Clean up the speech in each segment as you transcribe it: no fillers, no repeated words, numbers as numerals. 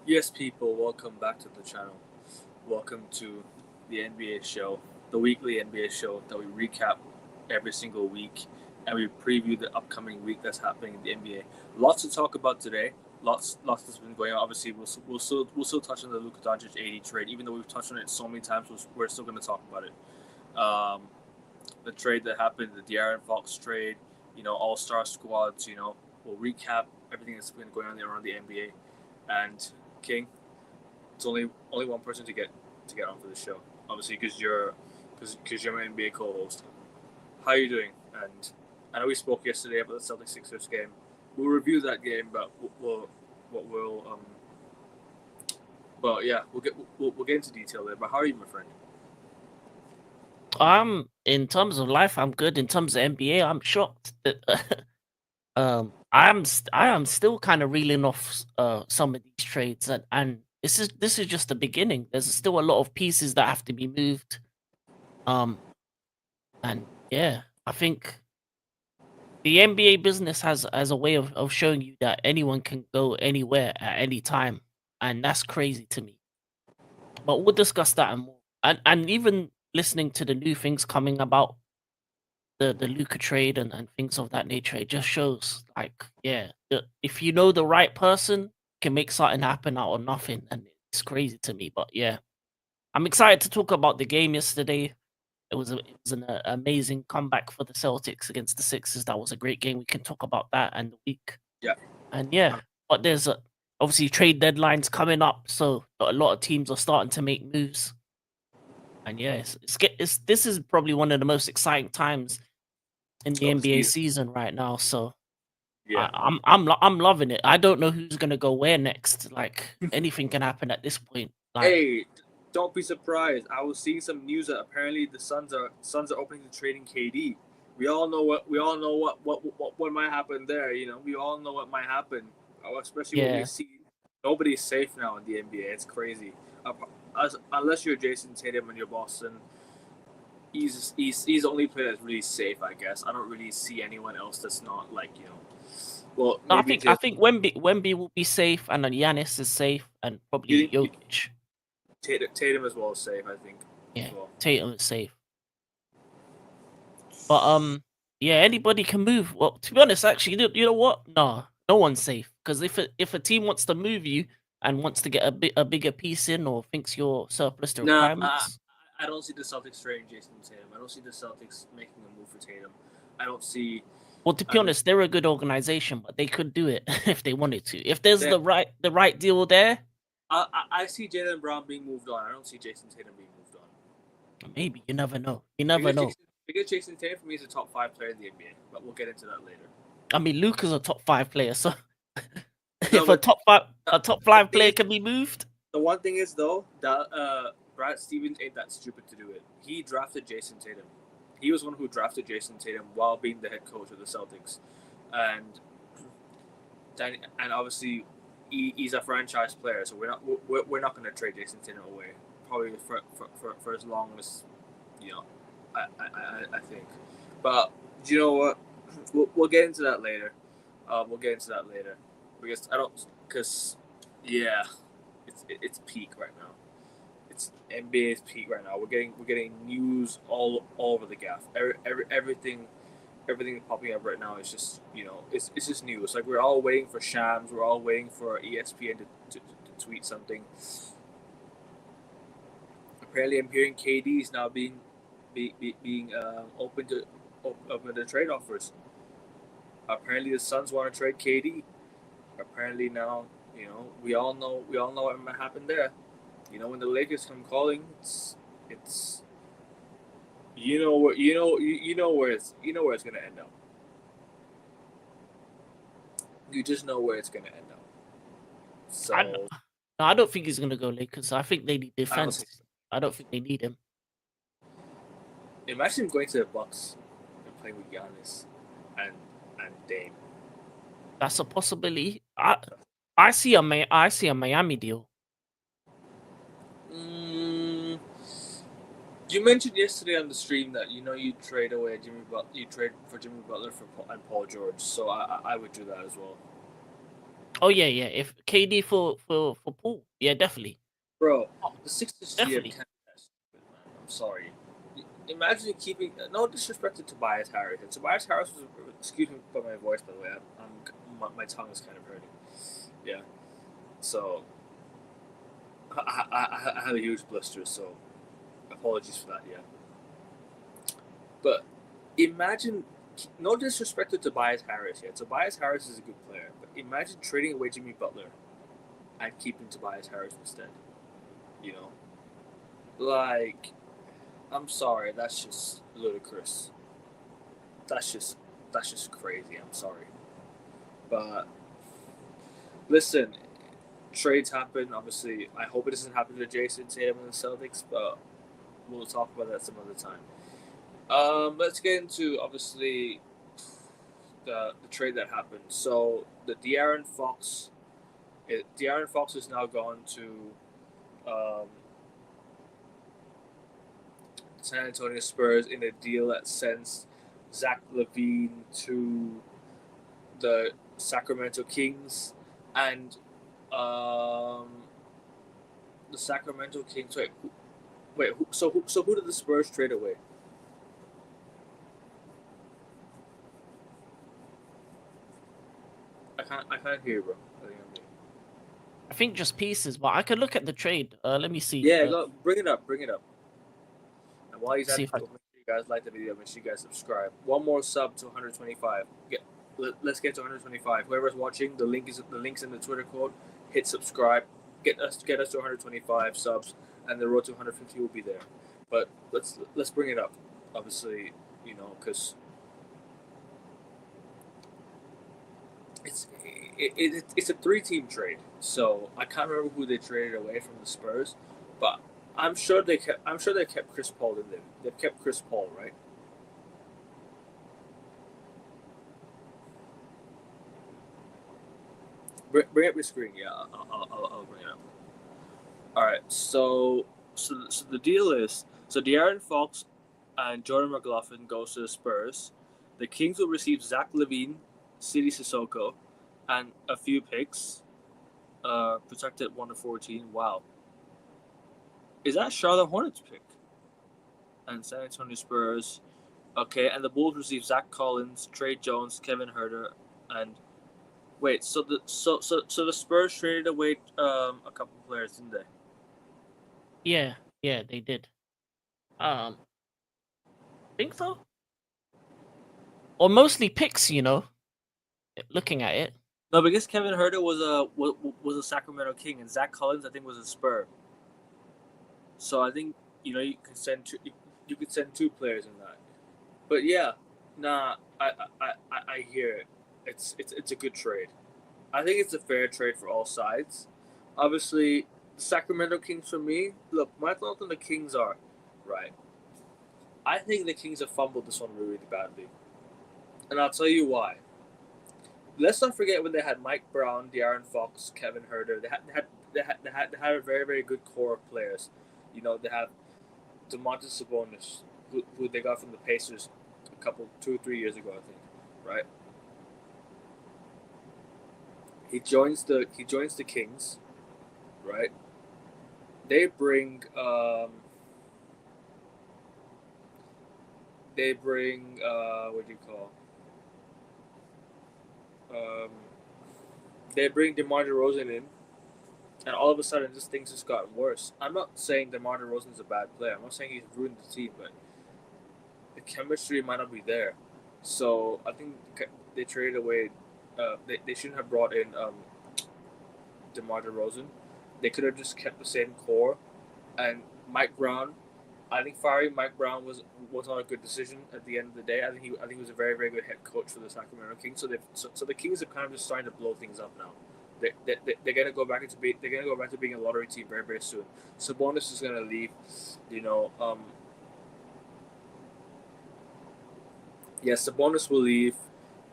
Yes, people, welcome back to the channel. Welcome to the NBA show, the weekly NBA show that we recap every single week and we preview the upcoming week that's happening in the NBA. Lots to talk about today. Lots that's been going on. Obviously, we'll still touch on the Luka Doncic 80 trade, even though we've touched on it so many times. We're still going to talk about it. Um, the trade that happened, the De'Aaron Fox trade, All Star squads. We'll recap everything that's been going on around the NBA. And King, it's only one person to get onto the show. Obviously, because you're my NBA co-host. How are you doing? And I know we spoke yesterday about the Celtics Sixers game. We'll review that game, but but yeah, we'll get into detail there. But how are you, my friend? In terms of life, I'm good. In terms of NBA, I'm shocked that I am still kind of reeling off some of these trades, and this is just the beginning. There's still a lot of pieces that have to be moved. Um, and yeah, I think the NBA business has a way of showing you that anyone can go anywhere at any time, and that's crazy to me. But we'll discuss that and more. And even listening to the new things coming about the Luca trade and things of that nature, it just shows like, yeah, if you know the right person, can make something happen out of nothing, and it's crazy to me. But yeah, I'm excited to talk about the game yesterday. It was an amazing comeback for the Celtics against the Sixers. That was a great game. We can talk about that and the week. Yeah, And yeah, but there's obviously trade deadlines coming up, so a lot of teams are starting to make moves. And yeah, this is probably one of the most exciting times in the of the NBA season. season right now. So Yeah. I'm loving it. I don't know who's gonna go where next. Like anything can happen at this point. Like Hey, don't be surprised. I was seeing some news that apparently the Suns are opening to trading KD. We all know what might happen there. We all know what might happen, especially when we yeah, see nobody's safe now in the NBA. It's crazy. Unless you're Jason Tatum and you're Boston, he's the only player that's really safe. I guess I don't really see anyone else that's not like. Well, no, I maybe think I Tatum. think Wemby will be safe, and then Giannis is safe, and You probably think Jokic. Tatum as well is safe? I think Yeah, as well. Tatum is safe. But yeah, anybody can move. Well, to be honest, actually, you know what? No, no one's safe because if a team wants to move you and wants to get a bigger piece in or thinks you're surplus to Nah, requirements. I don't see the Celtics trading Jason Tatum. I don't see the Celtics making a move for Tatum. I don't see. Well, to be I don't. honest, they're a good organization, but they could do it if they wanted to. If there's They, the right deal there, I see Jalen Brown being moved on. I don't see Jason Tatum being moved on. maybe you never know. You never Because know. Jason Tatum for me is a top five player in the NBA, but we'll get into that later. I mean, Luca's a top five player, so No, if but a top the five thing player is, can be moved, the one thing is though that Brad Stevens ain't that stupid to do it. He drafted Jason Tatum. He was one who drafted Jason Tatum while being the head coach of the Celtics, and and obviously he's a franchise player, so we're not going to trade Jason Tatum away probably for as long as you know. I think, but you know what? We'll get into that later. We'll get into that later because I don't because yeah, it's peak right now. It's NBA's peak right now. We're getting news all over the gaff. Everything popping up right now is just it's just news. Like we're all waiting for Shams. We're all waiting for ESPN to tweet something. Apparently, I'm hearing KD is now being open to trade offers. Apparently, the Suns want to trade KD. Apparently now, we all know what might happen there. When the Lakers come calling, it's you know where it's gonna end up. You just know where it's gonna end up. I So no, I don't think he's gonna go Lakers. I think they need I don't see. defense. I don't think they need him. Imagine going to the Bucks and playing with Giannis and and Dame. That's a possibility. I see a Miami deal. Mm, you mentioned yesterday on the stream that you trade away you trade for Jimmy Butler and Paul George. So I would do that as well. Oh yeah. If KD for Paul, yeah, definitely. Bro, Oh, the Sixers GM definitely. can't be that stupid, man. I'm sorry. Imagine keeping no disrespect to Tobias Harris. And Tobias Harris was, excuse me for my voice, by the way. My tongue is kind of hurting. Yeah. So I have a huge blister, so apologies for that. Yeah. But imagine, no disrespect to Tobias Harris. Yeah, Tobias Harris is a good player, but imagine trading away Jimmy Butler and keeping Tobias Harris instead. You know, like, I'm sorry, that's just ludicrous. That's just crazy. I'm sorry, but listen, trades happen. Obviously, I hope it doesn't happen to Jason Tatum and the Celtics, but we'll talk about that some other time. Let's get into obviously the trade that happened. So the De'Aaron Fox is now gone to um, San Antonio Spurs in a deal that sends Zach LaVine to the Sacramento Kings, and um, the Sacramento Kings. So who did the Spurs trade away? I can't hear you, bro. I think just pieces, but I could look at the trade. Let me see. Yeah, go bring it up. And while he's at See it, if I. make sure you guys like the video. Make sure you guys subscribe. One more sub to 125. Let's get to 125. Whoever's watching, the link's in the Twitter code. Hit subscribe. Get us to 125 subs, and the road to 150 will be there. But let's bring it up. Obviously, because it's a 3-team trade. So I can't remember who they traded away from the Spurs, but I'm sure they kept Chris Paul in there. They've kept Chris Paul, right? Bring up your screen. Yeah, I'll bring it up. All right. So the deal is, De'Aaron Fox and Jordan McLaughlin goes to the Spurs. The Kings will receive Zach LaVine, Sidi Sissoko, and a few picks. Protected 1 to 14. Wow. Is that Charlotte Hornets pick? And San Antonio Spurs. Okay, and the Bulls receive Zach Collins, Trey Jones, Kevin Huerter, and wait. So the Spurs traded away a couple of players, didn't they? Yeah, they did. Think so. Or mostly picks, looking at it. No, because Kevin Huerter was a Sacramento King, and Zach Collins I think was a Spur. So I think you could send two players in that. But yeah, nah, I hear it. It's a good trade. I think it's a fair trade for all sides. Obviously, the Sacramento Kings for me. Look, my thoughts on the Kings are right. I think the Kings have fumbled this one really badly, and I'll tell you why. Let's not forget when they had Mike Brown, De'Aaron Fox, Kevin Huerter. They had a very very good core of players. They have Domantas Sabonis, who they got from the Pacers 2 or 3 years ago, I think, right? He joins the Kings, right? They bring what do you call? They bring DeMar DeRozan in, and all of a sudden, this thing's just gotten worse. I'm not saying DeMar DeRozan's a bad player. I'm not saying he's ruined the team, but the chemistry might not be there. So I think they traded away. They shouldn't have brought in DeMar DeRozan. They could have just kept the same core. And Mike Brown, I think firing Mike Brown was not a good decision at the end of the day. I think he was a very very good head coach for the Sacramento Kings. So the Kings are kind of just starting to blow things up now. They're gonna go back to being a lottery team very very soon. Sabonis is gonna leave. Sabonis will leave.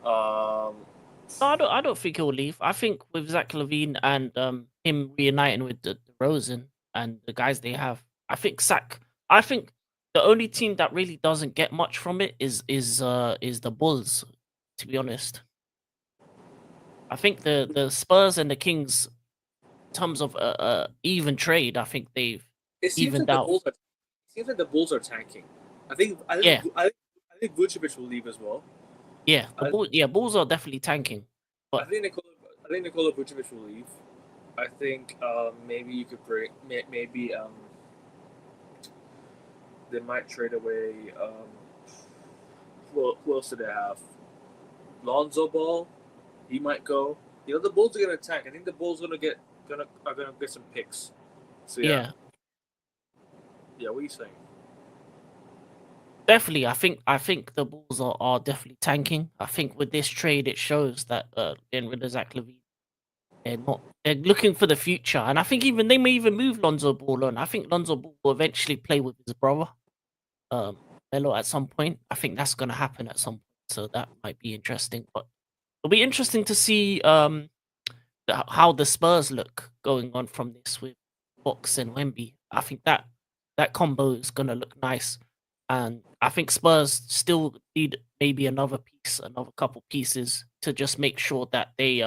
I don't think he'll leave. I think with Zach LaVine and him reuniting with the Rosen and the guys they have, I think the only team that really doesn't get much from it is the Bulls, to be honest. I think the Spurs and the Kings, in terms of even trade, I think they've It seems like evened the out. Bulls are. It seems like the Bulls are tanking. I think. I think. Yeah, I think Vucevic will leave as well. yeah. I, Bulls are definitely tanking. I But think Nikola. I think Nikola Vucevic will leave. I think maybe you could bring. Maybe they might trade away. Who else do they have? Lonzo Ball. He might go. You know the Bulls are gonna tank. I think the Bulls are gonna get some picks. So yeah, yeah, yeah. What are you saying? definitely. I think the Bulls are definitely tanking. I think with this trade, it shows that getting rid of Zach LaVine, they're looking for the future, and I think even they may even move Lonzo Ball on. I think Lonzo Ball will eventually play with his brother, Melo, at some point. I think that's going to happen at some point, so that might be interesting. But it'll be interesting to see how the Spurs look going on from this with Fox and Wemby. I think that combo is going to look nice, and I think Spurs still need maybe another couple pieces to just make sure that they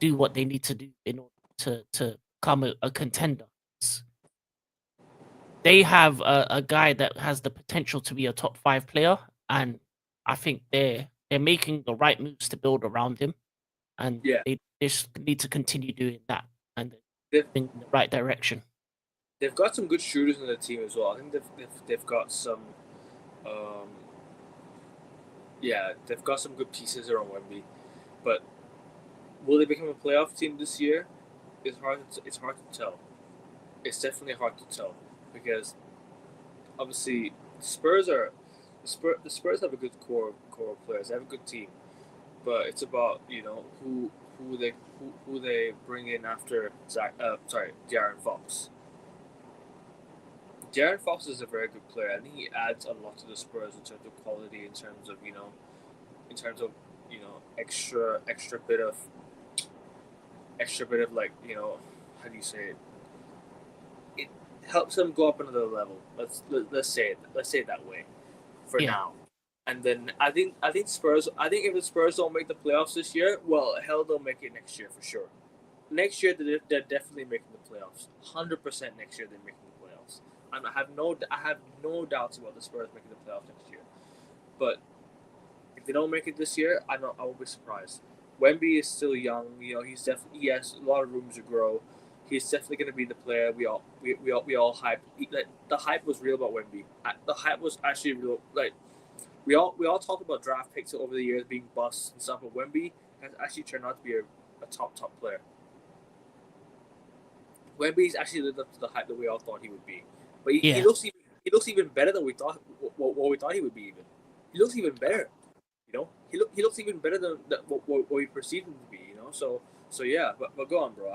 do what they need to do in order to become a contender. They have a guy that has the potential to be a top 5 player, and I think they're making the right moves to build around him, and Yeah, they just need to continue doing that and they've in the right direction. they've got some good shooters in the team as well. I think they've got some. Um, yeah, they've got some good pieces around Wemby, but will they become a playoff team this year? It's hard to tell. It's definitely hard to tell because obviously the Spurs have a good core of players. They have a good team, but it's about who they bring in after De'Aaron Fox. De'Aaron Fox is a very good player. I think he adds a lot to the Spurs in terms of quality, in terms of extra bit of like how do you say it? It helps them go up another level. Let's say it that way for Yeah, now. And then I think Spurs. I think if the Spurs don't make the playoffs this year, well, hell, they'll make it next year for sure. Next year they're definitely making the playoffs. 100% next year they're making the playoffs. I have no doubts about the Spurs making the playoffs next year. But if they don't make it this year, I won't be surprised. Wemby is still young. He has a lot of room to grow. He's definitely going to be the player we all hyped. Like, the hype was real about Wemby. The hype was actually real. Like we all talked about draft picks over the years being busts and stuff, but Wemby has actually turned out to be a top player. Wemby's actually lived up to the hype that we all thought he would be. But he yeah, looks even better than we thought. What we thought he would be. Even he looks even better. He looks even better than what we perceived him to be. So yeah. But go on, bro.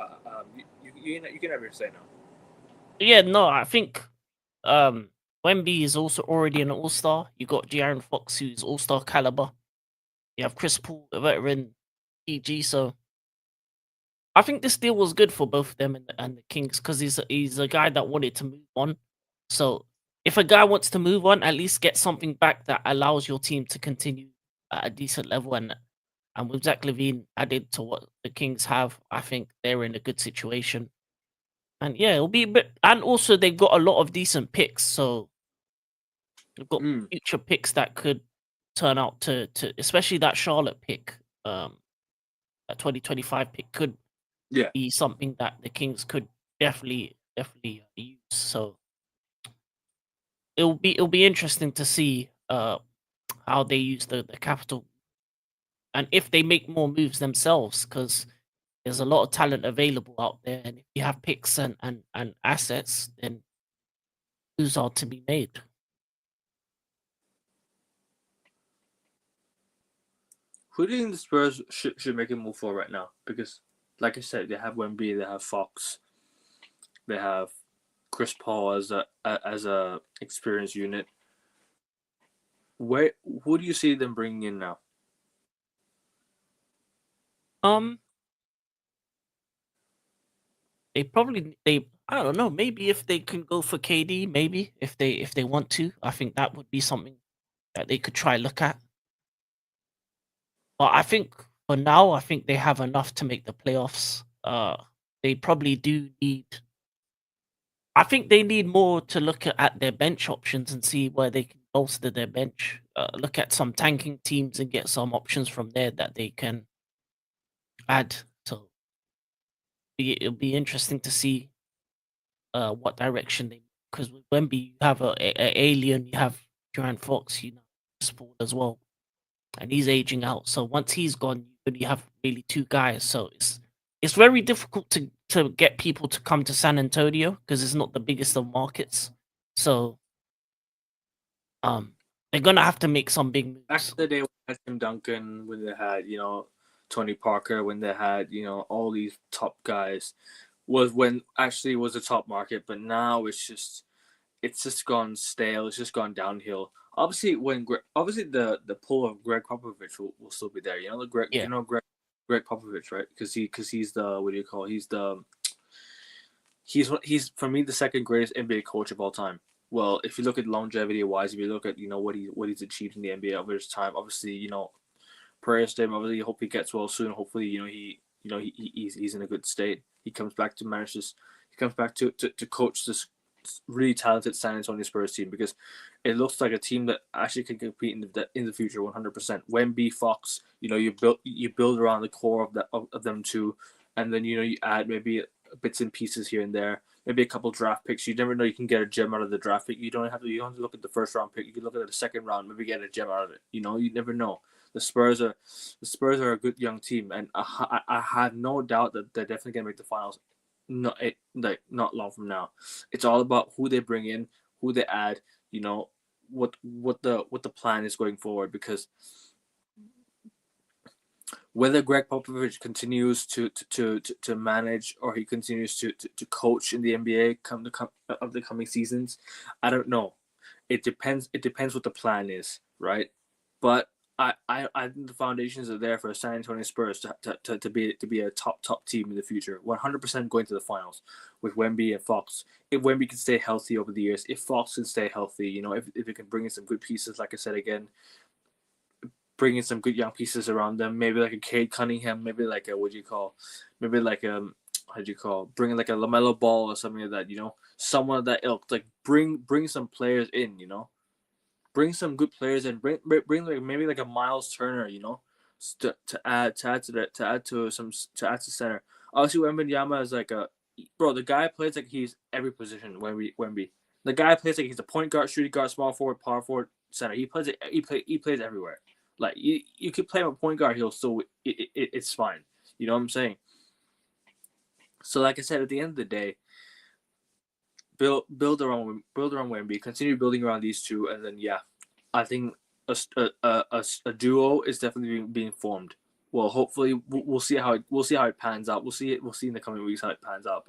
You can have your say now. yeah. No, I think Wemby is also already an all-star. You got De'Aaron Fox, who's all-star caliber. You have Chris Paul, a veteran PG. So I think this deal was good for both of them and the Kings because he's a guy that wanted to move on. So if a guy wants to move on, at least get something back that allows your team to continue at a decent level. And with Zach LaVine added to what the Kings have, I think they're in a good situation. And yeah, it'll be a bit. And also, they've got a lot of decent picks, so they've got Mm, future picks that could turn out to especially that Charlotte pick, that 2025 pick could yeah. be something that the Kings could definitely use. So it'll be interesting to see how they use the capital and if they make more moves themselves because there's a lot of talent available out there, and if you have picks and assets, then moves are to be made. Who do you think the Spurs should make a move for right now? Because, like I said, they have Wemby, they have Fox, they have Chris Paul as a experienced unit. Who do you see them bringing in now? Um, they I don't know. Maybe if they can go for KD, maybe if they want to, I think that would be something that they could try look at. But I think for now, I think they have enough to make the playoffs. They probably do need. I think they need more to look at their bench options and see where they can bolster their bench. Look at some tanking teams and get some options from there that they can add. So it'll be interesting to see what direction they. Because with Wemby, you have a alien, you have Durant Fox, sport as well, and he's aging out. So once he's gone, you only have really two guys. So it's very difficult to get people to come to San Antonio because it's not the biggest of markets. So they're gonna have to make some big moves. Back in the day when they had Tim Duncan, when they had Tony Parker, when they had all these top guys, was when actually it was a top market. But now it's just gone stale. It's just gone downhill. Obviously, the pull of Greg Popovich will still be there. Greg Popovich, right? Because he's the what do you call? He's for me the second greatest NBA coach of all time. Well, if you look at longevity wise, if you look at what he's achieved in the NBA over his time, obviously prayers to him. Obviously, hope he gets well soon. Hopefully, he's in a good state. He comes back to manage this. He comes back to coach this really talented San Antonio Spurs team, because it looks like a team that actually can compete in the future 100%. Wemby, Fox, you build around the core of them too, and then you add maybe bits and pieces here and there, maybe a couple draft picks. You never know, you can get a gem out of the draft pick. You don't have to look at the first round pick. You can look at the second round, maybe get a gem out of it. You never know. The Spurs are a good young team, and I have no doubt that they're definitely gonna make the finals. Not long from now. It's all about who they bring in, who they add. What the plan is going forward, because whether Greg Popovich continues to manage, or he continues to coach in the NBA of the coming seasons, I don't know. It depends. It depends what the plan is, right? But I think the foundations are there for San Antonio Spurs to be a top team in the future. 100% going to the finals with Wemby and Fox. If Wemby can stay healthy over the years, if Fox can stay healthy, if it can bring in some good pieces, like I said again, bringing some good young pieces around them, maybe like a Cade Cunningham, maybe like a bringing like a LaMelo Ball or something like that. Someone of that ilk. Like bring some players in. Bring some good players in. Bring like maybe like a Miles Turner. To add to center. Obviously, Wembanyama is like the guy plays like he's every position. Wemby. The guy plays like he's a point guard, shooting guard, small forward, power forward, center. He plays everywhere. Like you could play him a point guard, he'll still it's fine. You know what I'm saying? So like I said, at the end of the day, build around Wemby, continue building around these two, and then I think a duo is definitely being formed. Well, hopefully we'll see how it pans out. We'll see in the coming weeks how it pans out,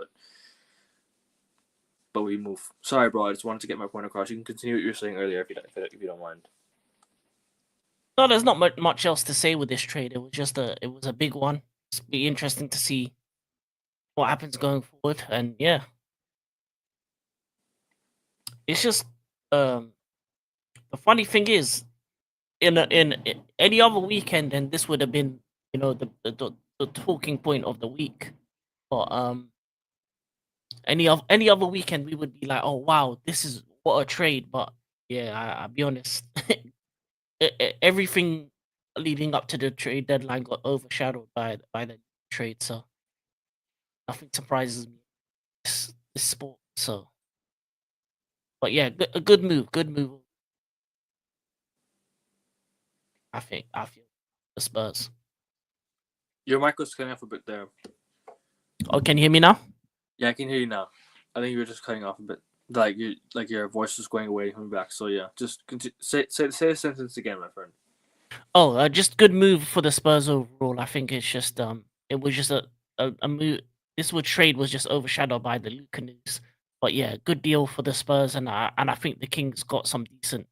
but we move. Sorry, bro. I just wanted to get my point across. You can continue what you were saying earlier if you don't mind. No, there's not much else to say with this trade. It was a big one. It's be interesting to see what happens going forward, and it's just the funny thing is, in any other weekend, and this would have been the talking point of the week, but any other weekend we would be like, oh wow, this is what a trade. But I'll be honest. Everything leading up to the trade deadline got overshadowed by the trade, so nothing surprises me. This sport, so. But a good move, I feel the Spurs. Your mic was cutting off a bit there. Oh, can you hear me now? Yeah, I can hear you now. I think you were just cutting off a bit. Like your voice was going away, coming back. So just say a sentence again, my friend. Oh, just good move for the Spurs overall. I think it's just it was just a move. This trade was just overshadowed by the Luka news. But good deal for the Spurs, and I think the Kings got some decent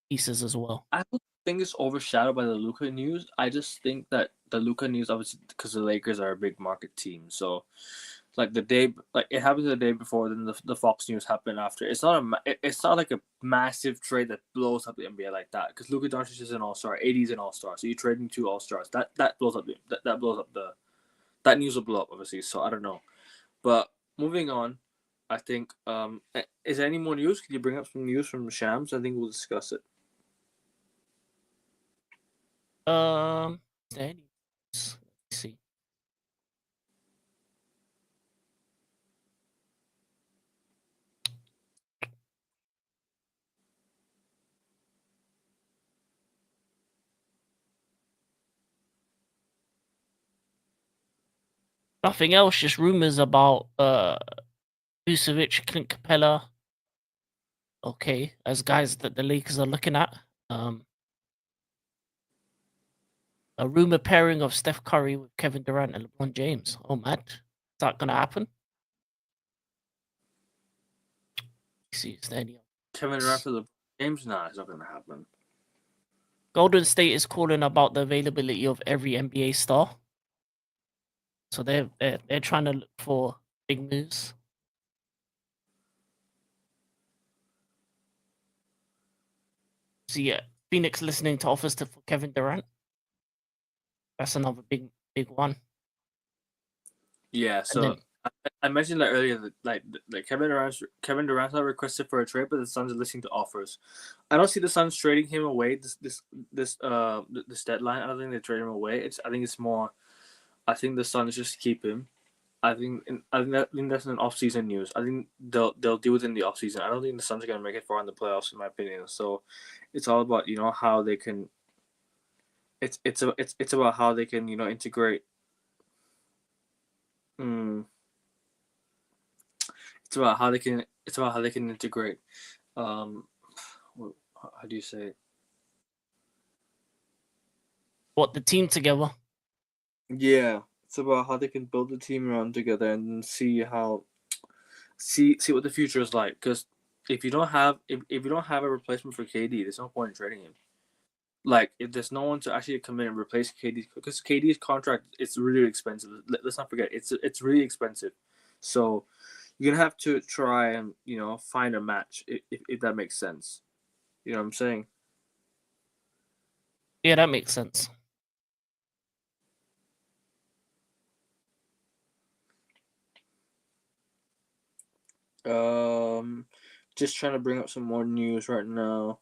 pieces as well. I don't think it's overshadowed by the Luka news. I just think that the Luka news, obviously, because the Lakers are a big market team, so like the day, like it happened the day before, then the Fox News happened after. It's not like a massive trade that blows up the NBA like that, because Luka Doncic is an All Star, AD is an All Star, so you're trading two All Stars. That blows up that blows up that news will blow up obviously. So I don't know, but moving on, I think is there any more news? Can you bring up some news from Shams? I think we'll discuss it. Is there any- let's see. Nothing else, just rumors about Vucevic, Clint Capella. Okay, as guys that the Lakers are looking at. A rumor pairing of Steph Curry with Kevin Durant and LeBron James. Oh, man. Is that going to happen? Let's see, is there any... Kevin Durant for the James? Nah, it's not gonna happen. Golden State is calling about the availability of every NBA star. So they're trying to look for big moves. So yeah, Phoenix listening to offers for Kevin Durant. That's another big one. Yeah, so I mentioned that earlier that like Kevin Durant's not requested for a trade, but the Suns are listening to offers. I don't see the Suns trading him away this deadline. I don't think they trade him away. I think it's more. I think the Suns just keep him. I think that's an off-season news. I think they'll deal with it in the off-season. I don't think the Suns are gonna make it far in the playoffs, in my opinion. So it's all about how they can. It's about how they can integrate. It's about how they can integrate. How do you say it? What, the team together? Yeah, it's about how they can build the team around together and see what the future is like. Because if you don't have a replacement for KD, there's no point in trading him. Like, if there's no one to actually come in and replace KD, because KD's contract is really expensive. Let's not forget, it's really expensive. So you're gonna have to try and find a match if that makes sense. You know what I'm saying? Yeah, that makes sense. Just trying to bring up some more news right now.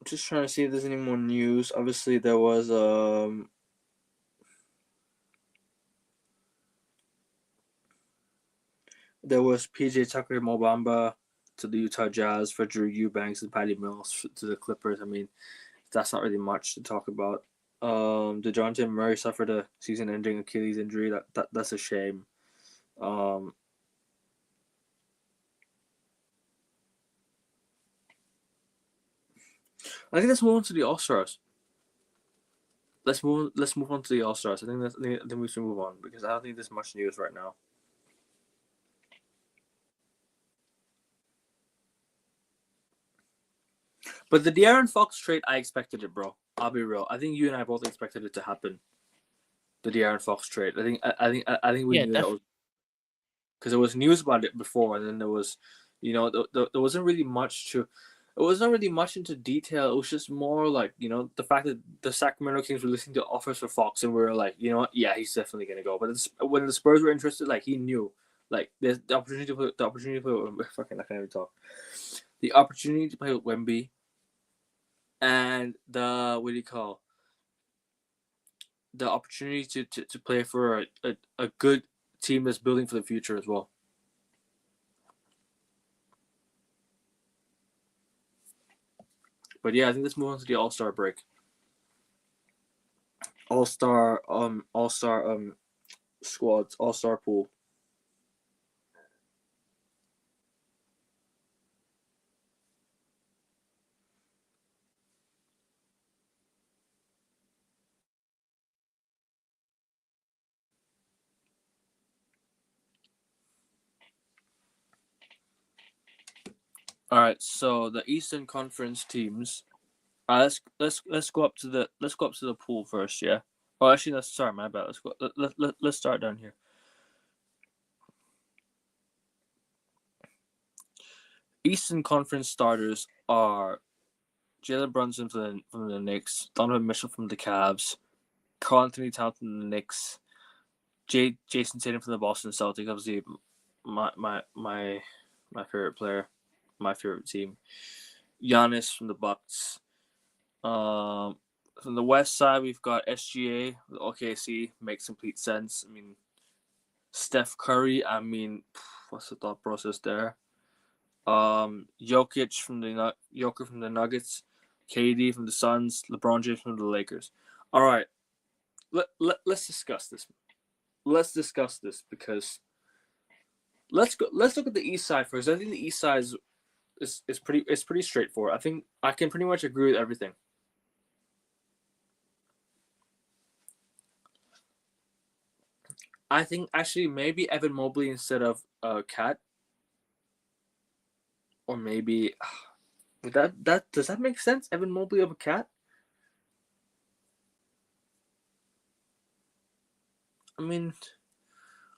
Just trying to see if there's any more news. Obviously, there was PJ Tucker Mobamba to the Utah Jazz for Drew Eubanks and Patty Mills to the Clippers. I mean, that's not really much to talk about. DeJounte Murray suffered a season-ending Achilles injury. That's a shame. I think let's move on to the All Stars. Let's move on to the All Stars. I think we should move on because I don't think there's much news right now. But the De'Aaron Fox trade, I expected it, bro. I'll be real. I think you and I both expected it to happen. The De'Aaron Fox trade. I think we knew that was because there was news about it before, and then there was, there wasn't really much to. It wasn't really much into detail. It was just more like the fact that the Sacramento Kings were listening to offers for Fox, and we were like, yeah, he's definitely gonna go. But when the Spurs were interested, like he knew, like there's the opportunity to play. Fucking, I can't even talk. The opportunity to play with Wemby. And the what do you call the opportunity to play for a good team that's building for the future as well. But yeah, I think let's move on to the All-Star break. All-Star squads, All-Star pool. All right, so the Eastern Conference teams. Let's go up to the pool first, yeah. Oh, actually, sorry, my bad. Let's start down here. Eastern Conference starters are Jalen Brunson from the Knicks, Donovan Mitchell from the Cavs, Karl-Anthony Towns from the Knicks, Jason Tatum from the Boston Celtics. Obviously, my favorite player, my favorite team. Giannis from the Bucks. From the West side, we've got SGA, OKC. Makes complete sense. I mean, Steph Curry. I mean, what's the thought process there? Jokic from the Nuggets, KD from the Suns, LeBron James from the Lakers. All right, let's discuss this. Let's discuss this because let's look at the East side first. I think the East side is pretty straightforward. I think I can pretty much agree with everything. I think actually maybe Evan Mobley instead of Cat, or maybe that does that make sense? Evan Mobley over Cat. I mean,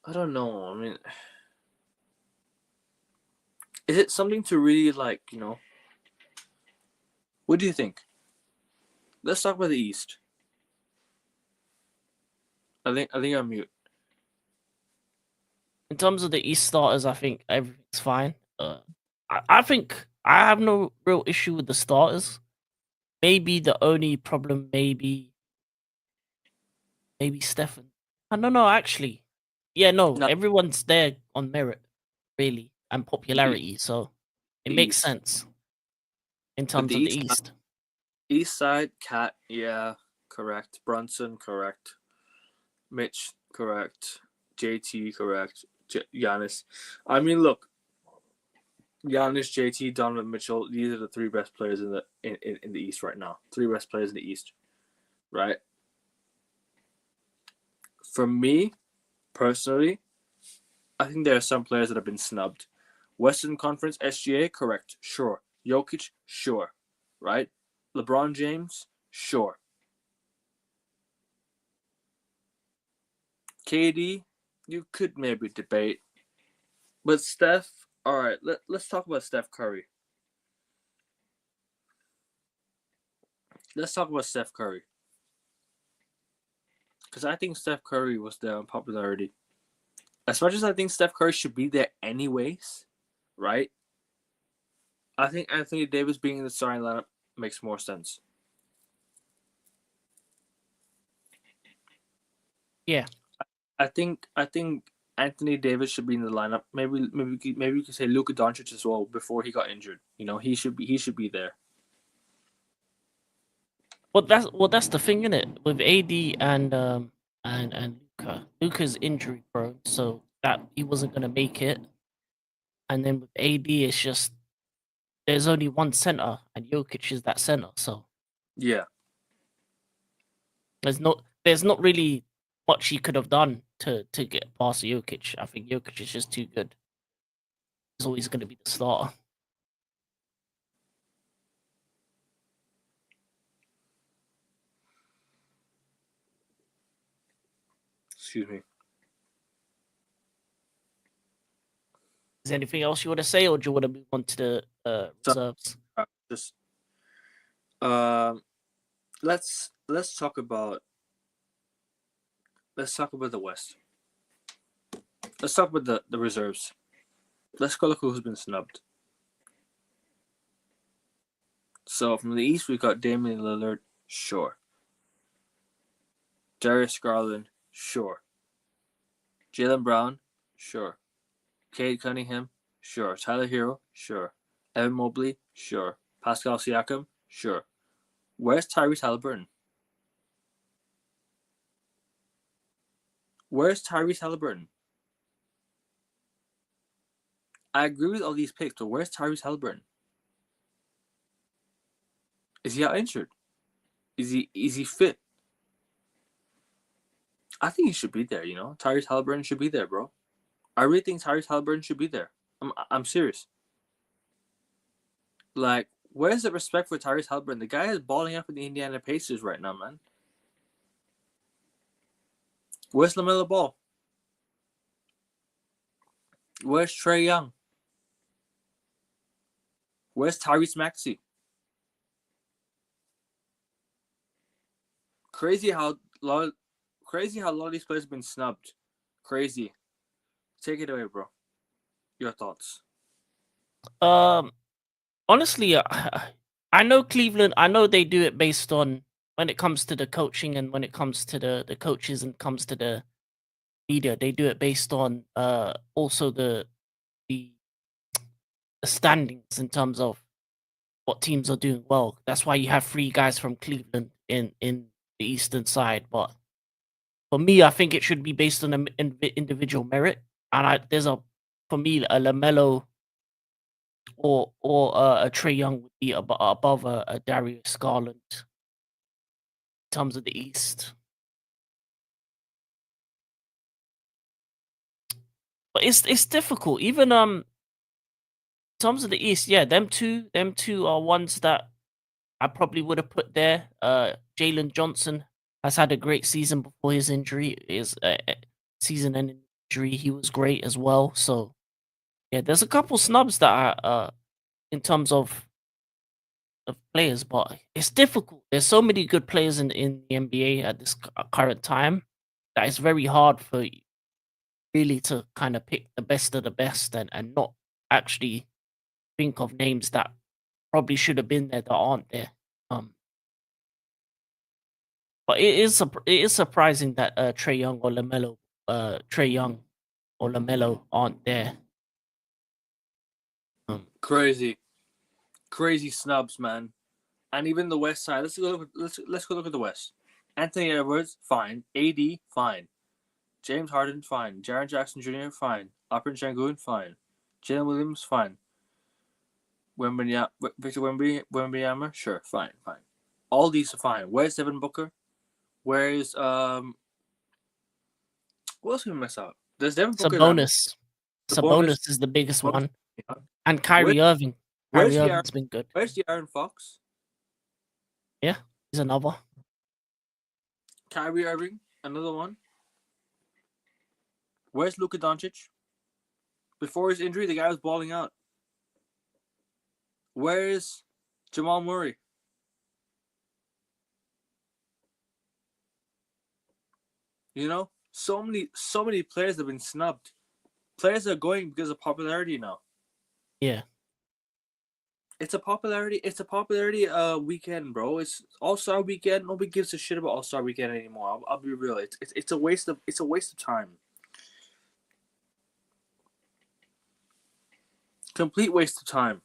I don't know. I mean, is it something to really like? What do you think? Let's talk about the East. I think I'm mute. In terms of the East starters, I think everything's fine. I think I have no real issue with the starters. Maybe the only problem, maybe Stefan. I don't know, actually. Yeah, no, No, everyone's there on merit, really, and popularity. So it makes East. sense in But terms of the East. East side, Cat, yeah, correct. Brunson, correct. Mitch, correct. JT, correct. Giannis. I mean, look, Giannis, JT, Donovan Mitchell. These are the three best players in the East right now. Three best players in the East, right? For me, personally, I think there are some players that have been snubbed. Western Conference, SGA, correct, sure. Jokic, sure, right? LeBron James, sure. KD, you could maybe debate. But Steph, all right, let's talk about Steph Curry. Let's talk about Steph Curry. Because I think Steph Curry was there on popularity. As much as I think Steph Curry should be there anyways, right? I think Anthony Davis being in the starting lineup makes more sense. Yeah. I think Anthony Davis should be in the lineup. Maybe we could say Luka Doncic as well before he got injured. He should be there. Well, that's the thing, isn't it? With AD and Luka. Luka's injury prone, so that he wasn't gonna make it. And then with AD, it's just there's only one center, and Jokic is that center. So Yeah. there's not really much he could have done to get past Jokic. I think Jokic is just too good. He's always going to be the starter. Excuse me. Is there anything else you want to say, or do you want to move on to the reserves? Just let's talk about the West. Let's talk about the reserves. Let's go look who's been snubbed. So from the East, we got Damian Lillard, sure. Darius Garland, sure. Jaylen Brown, sure. Cade Cunningham, sure. Tyler Hero, sure. Evan Mobley, sure. Pascal Siakam, sure. Where's Tyrese Halliburton? Where's Tyrese Halliburton? I agree with all these picks, but where's Tyrese Halliburton? Is he out injured? Is he fit? I think he should be there. Tyrese Halliburton should be there, bro. I really think Tyrese Halliburton should be there. I'm serious. Like, where's the respect for Tyrese Halliburton? The guy is balling up in the Indiana Pacers right now, man. Where's LaMelo Ball? Where's Trae Young? Where's Tyrese Maxey? Crazy how a lot of these players have been snubbed. Crazy. Take it away, bro. Your thoughts. Honestly, I know Cleveland. I know they do it based on when it comes to the coaching and when it comes to the coaches and comes to the media. They do it based on also the standings in terms of what teams are doing well. That's why you have 3 guys from Cleveland in the eastern side. But for me, I think it should be based on individual merit. And there's for me a LaMelo or a Trae Young would be above a Darius Garland in terms of the East. But it's difficult. Even in terms of the East, yeah, them two are ones that I probably would have put there. Jalen Johnson has had a great season before his injury. His season-ending injury, he was great as well. So yeah, there's a couple snubs that are in terms of players, but it's difficult. There's so many good players in the NBA at this current time that it's very hard for really to kind of pick the best of the best and not actually think of names that probably should have been there that aren't there. But it is surprising that Trae Young or LaMelo aren't there. Crazy snubs, man. And even the West side. Let's go look at the West. Anthony Edwards, fine. AD, fine. James Harden, fine. Jaren Jackson Jr., fine. Alperen Sengun, fine. Jalen Williams, fine. Victor Wembanyama, sure, fine. All these are fine. Where's Devin Booker? Where's what else can we miss out? There's Devin Booker. Sabonis is the biggest one. Yeah. And Kyrie Irving. Kyrie Irving's been good. Where's De'Aaron Fox? Yeah, he's another. Kyrie Irving, another one. Where's Luka Doncic? Before his injury, the guy was balling out. Where's Jamal Murray? You know, so many players have been snubbed. Players are going because of popularity now. Yeah. It's a popularity weekend, bro. It's All-Star weekend. Nobody gives a shit about All-Star weekend anymore. I'll be real. It's a waste of time. Complete waste of time.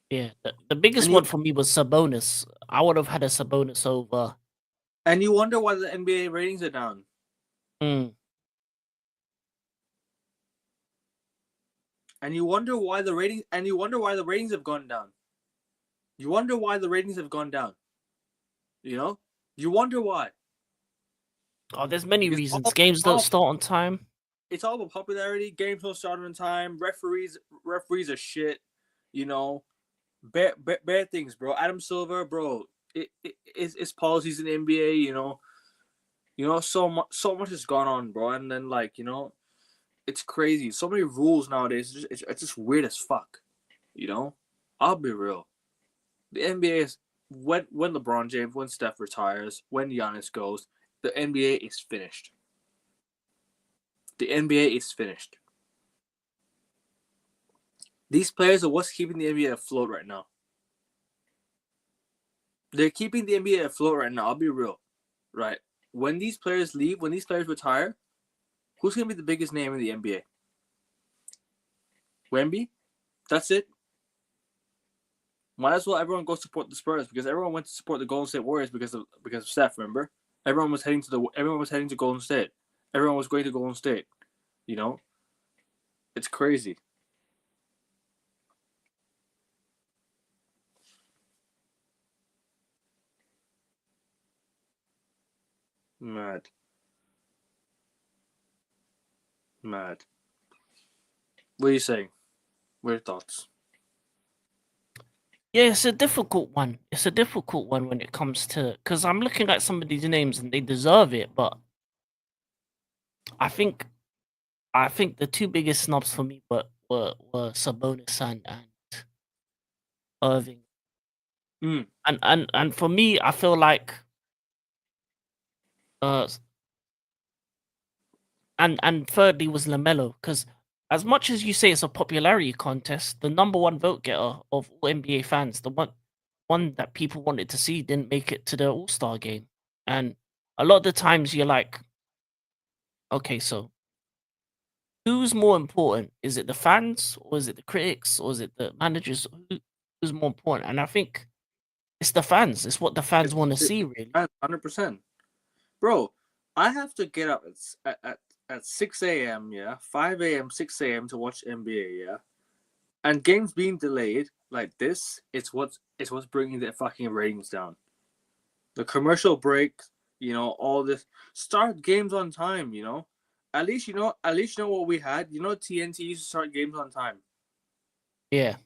Yeah, the biggest one for me was Sabonis. I would have had a Sabonis over. And you wonder why the NBA ratings are down. And you wonder why the ratings have gone down. You wonder why the ratings have gone down. You know? You wonder why. Oh, there's many reasons. Games don't start on time. It's all about popularity. Games don't start on time. Referees are shit. You know? Bad things, bro. Adam Silver, bro. It's policies in the NBA, you know. You know, so much has gone on, bro. And then, like, you know, it's crazy. So many rules nowadays. It's just weird as fuck. You know? I'll be real. The NBA is when LeBron James, when Steph retires, when Giannis goes, the NBA is finished. The NBA is finished. These players are what's keeping the NBA afloat right now. They're keeping the NBA afloat right now. I'll be real. Right. When these players leave, when these players retire, who's going to be the biggest name in the NBA? Wemby? That's it? Might as well everyone go support the Spurs because everyone went to support the Golden State Warriors because of Steph, remember? Everyone was heading to Golden State. Everyone was going to Golden State. You know? It's crazy. Mad. What are you saying? What are your thoughts? Yeah, it's a difficult one. It's a difficult one when it comes to because I'm looking at some of these names and they deserve it, but I think I think the two biggest snubs for me were Sabonis and Irving. Mm. And for me, I feel like uh and thirdly was Lamelo because as much as you say it's a popularity contest, the number one vote getter of all NBA fans, the one that people wanted to see, didn't make it to the All Star game, and a lot of the times you're like, okay, so who's more important? Is it the fans or is it the critics or is it the managers? Who's more important? And I think it's the fans. It's what the fans want to see, really. 100%. Bro, I have to get up at 6 a.m., yeah, 5 a.m., 6 a.m. to watch NBA, yeah? And games being delayed like this, it's what's bringing the fucking ratings down. The commercial break, all this. Start games on time, At least you know what we had. TNT used to start games on time. Yeah,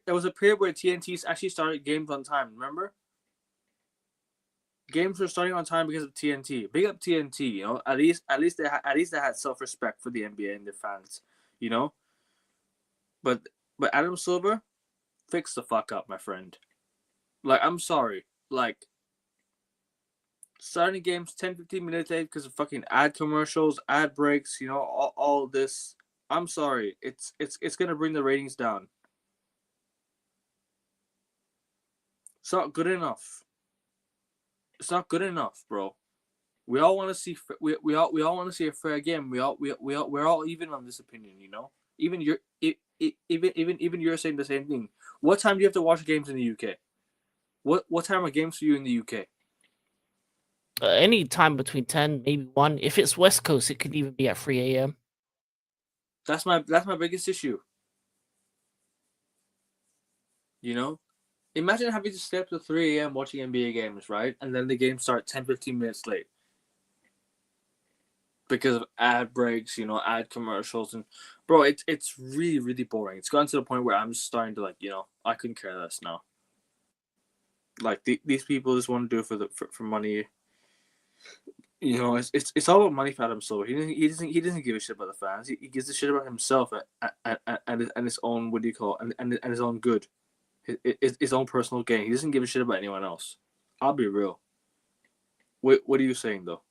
There was a period where TNT actually started games on time. Remember? Games were starting on time because of TNT. Big up TNT. At least they had self-respect for the NBA and their fans. You know. But Adam Silver, fix the fuck up, my friend. Like, I'm sorry. Like, starting games 10, 15 minutes late because of fucking ad commercials, ad breaks, all this. I'm sorry. It's gonna bring the ratings down. It's not good enough. It's not good enough, bro. We all want to see we all want to see a fair game. We're all even on this opinion. Even you're even you're saying the same thing. What time do you have to watch games in the UK? What time are games for you in the UK? any time between 10, maybe 1. If it's West Coast, it could even be at 3 a.m. That's my biggest issue. Imagine having to stay up to 3 a.m. watching NBA games, right? And then the games start 10, 15 minutes late because of ad breaks, ad commercials, and bro, it's really, really boring. It's gotten to the point where I'm just starting to I couldn't care less now. Like these people just want to do it for money. It's all about money for Adam Silver. He doesn't give a shit about the fans. He gives a shit about himself and his own, what do you call it, and his own good, his own personal gain. He doesn't give a shit about anyone else. I'll be real. What are you saying though?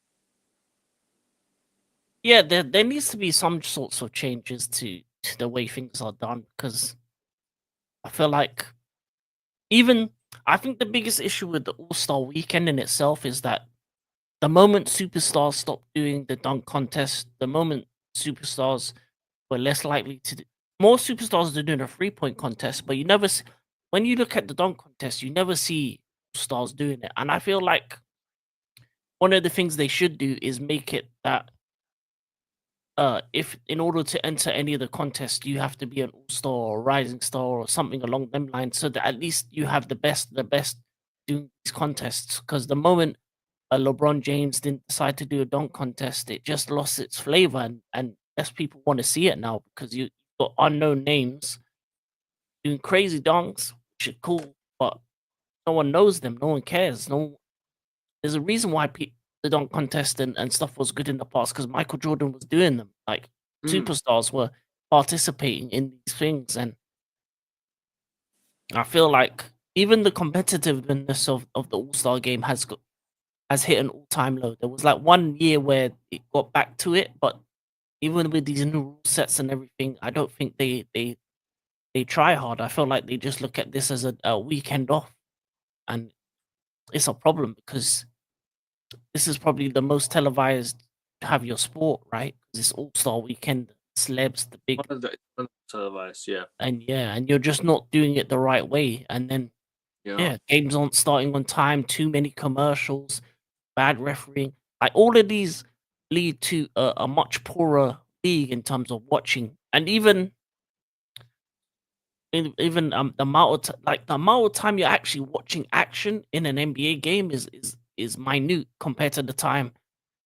Yeah, there needs to be some sorts of changes to the way things are done because I feel like even I think the biggest issue with the All Star Weekend in itself is that the moment superstars stopped doing the dunk contest, the moment superstars were less likely to more superstars are doing a 3-point contest, but when you look at the dunk contest, you never see stars doing it. And I feel like one of the things they should do is make it that if in order to enter any of the contests, you have to be an all-star or rising star or something along them lines, so that at least you have the best doing these contests. Because the moment LeBron James didn't decide to do a dunk contest, it just lost its flavor, and less people want to see it now because you've got unknown names doing crazy dunks, which are cool, but no one knows them, no one cares. There's a reason why the dunk contest and stuff was good in the past because Michael Jordan was doing them. Like Mm. superstars were participating in these things, and I feel like even the competitiveness of the All Star game has hit an all time low. There was like 1 year where it got back to it, but even with these new rule sets and everything, I don't think they try hard. I feel like they just look at this as a weekend off, and it's a problem because this is probably the most televised to have your sport, right? 'Cause it's All Star Weekend, celebs, the One big, of the televised, yeah. and yeah, and you're just not doing it the right way. And then Yeah. yeah, games aren't starting on time, too many commercials, bad refereeing. Like all of these lead to a much poorer league in terms of watching, and even the amount of like the amount of time you're actually watching action in an NBA game is minute compared to the time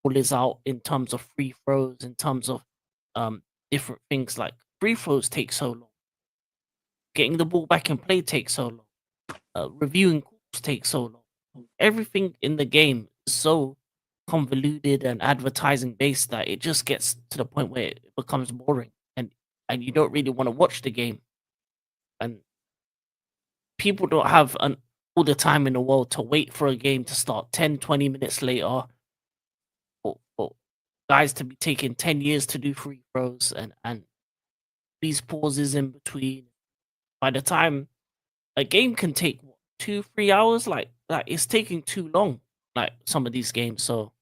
ball is out in terms of free throws, in terms of um different things like free throws take so long. Getting the ball back in play takes so long. reviewing calls take so long. Everything in the game is so convoluted and advertising based that it just gets to the point where it becomes boring, and you don't really want to watch the game. And people don't have all the time in the world to wait for a game to start 10, 20 minutes later, or guys to be taking 10 years to do free throws, and these pauses in between. By the time a game can take what, 2, 3 hours, like it's taking too long. Like some of these games, so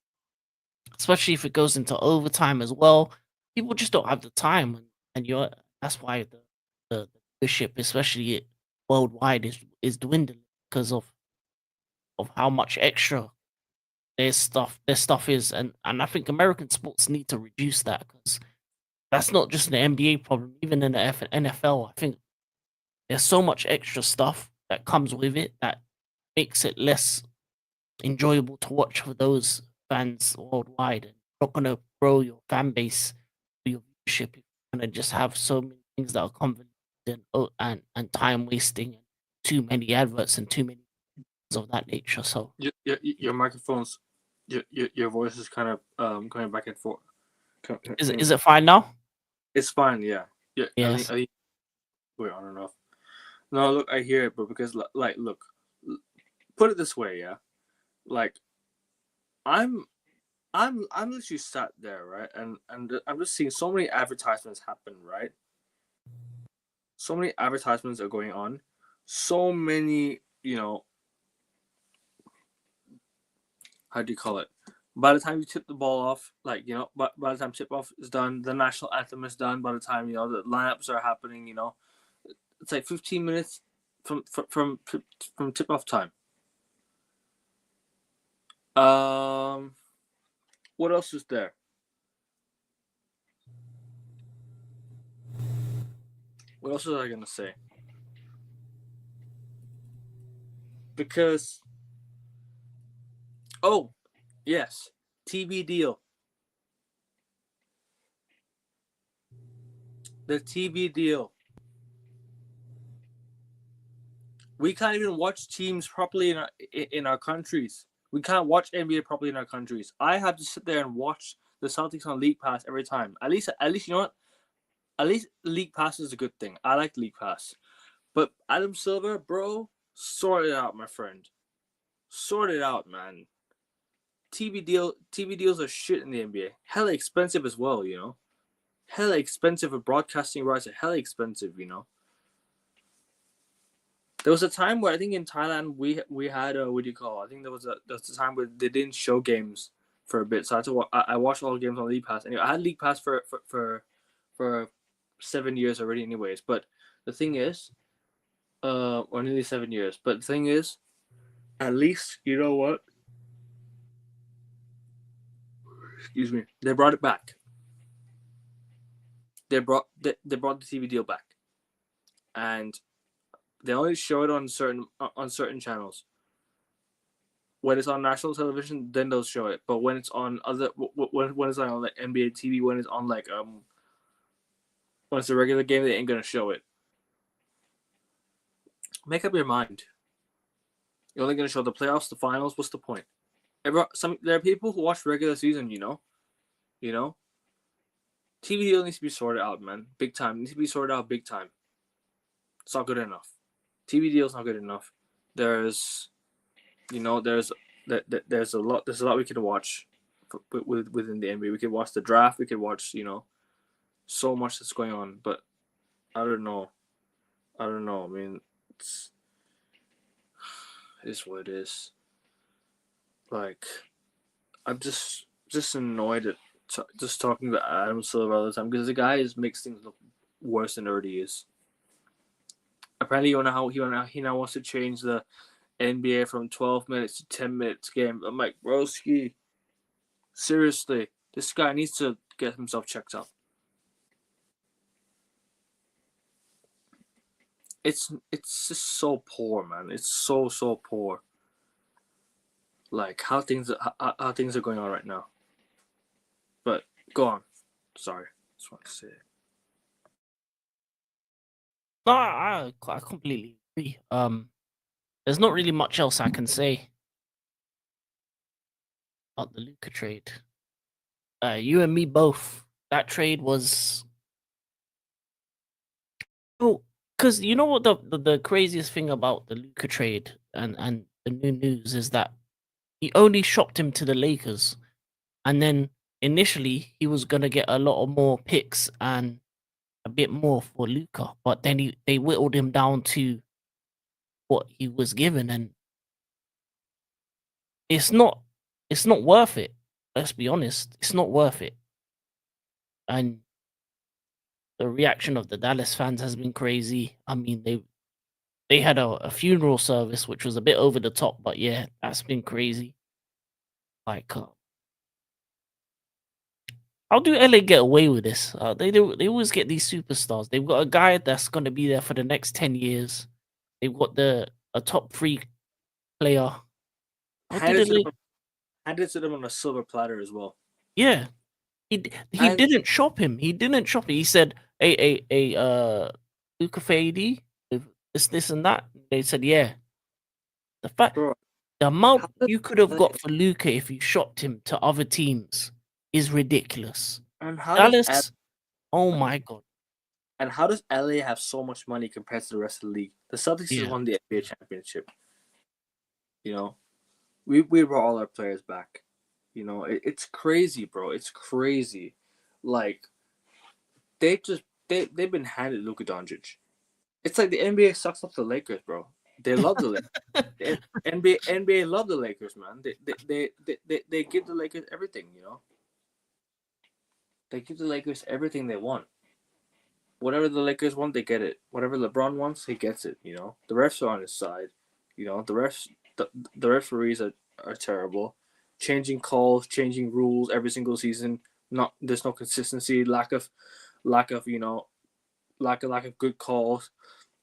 especially if it goes into overtime as well, people just don't have the time, and you're that's why the viewership, especially worldwide, is dwindling because of how much extra their stuff is, and I think American sports need to reduce that because that's not just an NBA problem. Even in the NFL, I think there's so much extra stuff that comes with it that makes it less enjoyable to watch for those fans worldwide. And not gonna grow your fan base or your viewership if you're gonna just have so many things that are convoluted and time wasting and too many adverts and too many things of that nature. So Your microphones, your voice is kind of going back and forth. is it fine now? It's fine, yeah. Yeah, Yes. I think we're on and off. No, look, I hear it, but because like, look, put it this way, yeah. Like, I'm literally sat there, right, and I'm just seeing so many advertisements happen, right. So many advertisements are going on. So many, how do you call it? By the time you tip the ball off, like, by the time tip off is done, the national anthem is done. By the time the lineups are happening, it's like 15 minutes from tip off time. What else is there? What else was I gonna say? Because, oh, yes, TV deal. The TV deal. We can't even watch teams properly in our countries. We can't watch NBA properly in our countries. I have to sit there and watch the Celtics on League Pass every time. At least you know what? At least League Pass is a good thing. I like League Pass. But Adam Silver, bro, sort it out, my friend. Sort it out, man. TV deals are shit in the NBA. Hella expensive as well, Hella expensive for broadcasting rights are hella expensive, There was a time where I think in Thailand we had a what do you call? I think there was a time where they didn't show games for a bit, so I watched all the games on League Pass. Anyway, I had League Pass for 7 years already, anyways. But the thing is, or nearly 7 years. But the thing is, at least you know what? Excuse me. They brought it back. They brought the TV deal back, and they only show it on certain channels. When it's on national television, then they'll show it. But when it's on when it's on like NBA TV, when it's on like when it's a regular game, they ain't gonna show it. Make up your mind. You're only gonna show the playoffs, the finals. What's the point? There are people who watch regular season. TV deal needs to be sorted out, man. Big time. It needs to be sorted out big time. It's not good enough. TV deal's not good enough. There's a lot we could watch within the NBA. We could watch the draft. We could watch so much that's going on. But I don't know. I mean, it is what it is. Like, I'm just annoyed at just talking about Adam Silver all the time because the guy makes things look worse than it already is. Apparently, he now wants to change the NBA from 12 minutes to 10 minutes game. I'm like, broski, seriously, this guy needs to get himself checked out. It's just so poor, man. It's so poor. Like how things are going on right now. But go on. Sorry, just want to say it. No, I completely agree. there's not really much else I can say about the Luka trade. You and me both. That trade was because you know what the craziest thing about the Luka trade and the new news is that he only shopped him to the Lakers, and then initially he was gonna get a lot of more picks and a bit more for Luka, but then they whittled him down to what he was given, and it's not worth it. Let's be honest, it's not worth it. And the reaction of the Dallas fans has been crazy. I mean, they had a funeral service which was a bit over the top, but yeah, that's been crazy. Like, how do LA get away with this? They always get these superstars. They've got a guy that's going to be there for the next 10 years. They've got a top 3 player. How Handed did to, they? them, handed to them on a silver platter as well. Yeah, he And didn't shop him. He didn't shop it. He said, "Hey, Luka Fady, this and that." They said, "Yeah." The fact, bro, the amount how does you could have LA got for Luka if you shopped him to other teams is ridiculous. and how does Dallas, oh money? my god, And how does LA have so much money compared to the rest of the league? The Celtics just yeah, won the NBA championship. You know, we brought all our players back. You know, it's crazy, bro. It's crazy. Like they've been handed Luka Doncic. It's like the NBA sucks up the Lakers, bro. They love the Lakers. NBA love the Lakers, man. They give the Lakers everything, you know. They give the Lakers everything they want. Whatever the Lakers want, they get it. Whatever LeBron wants, he gets it. You know, the refs are on his side. You know, the referees are terrible, changing calls, changing rules every single season. Not there's no consistency, lack of lack of good calls.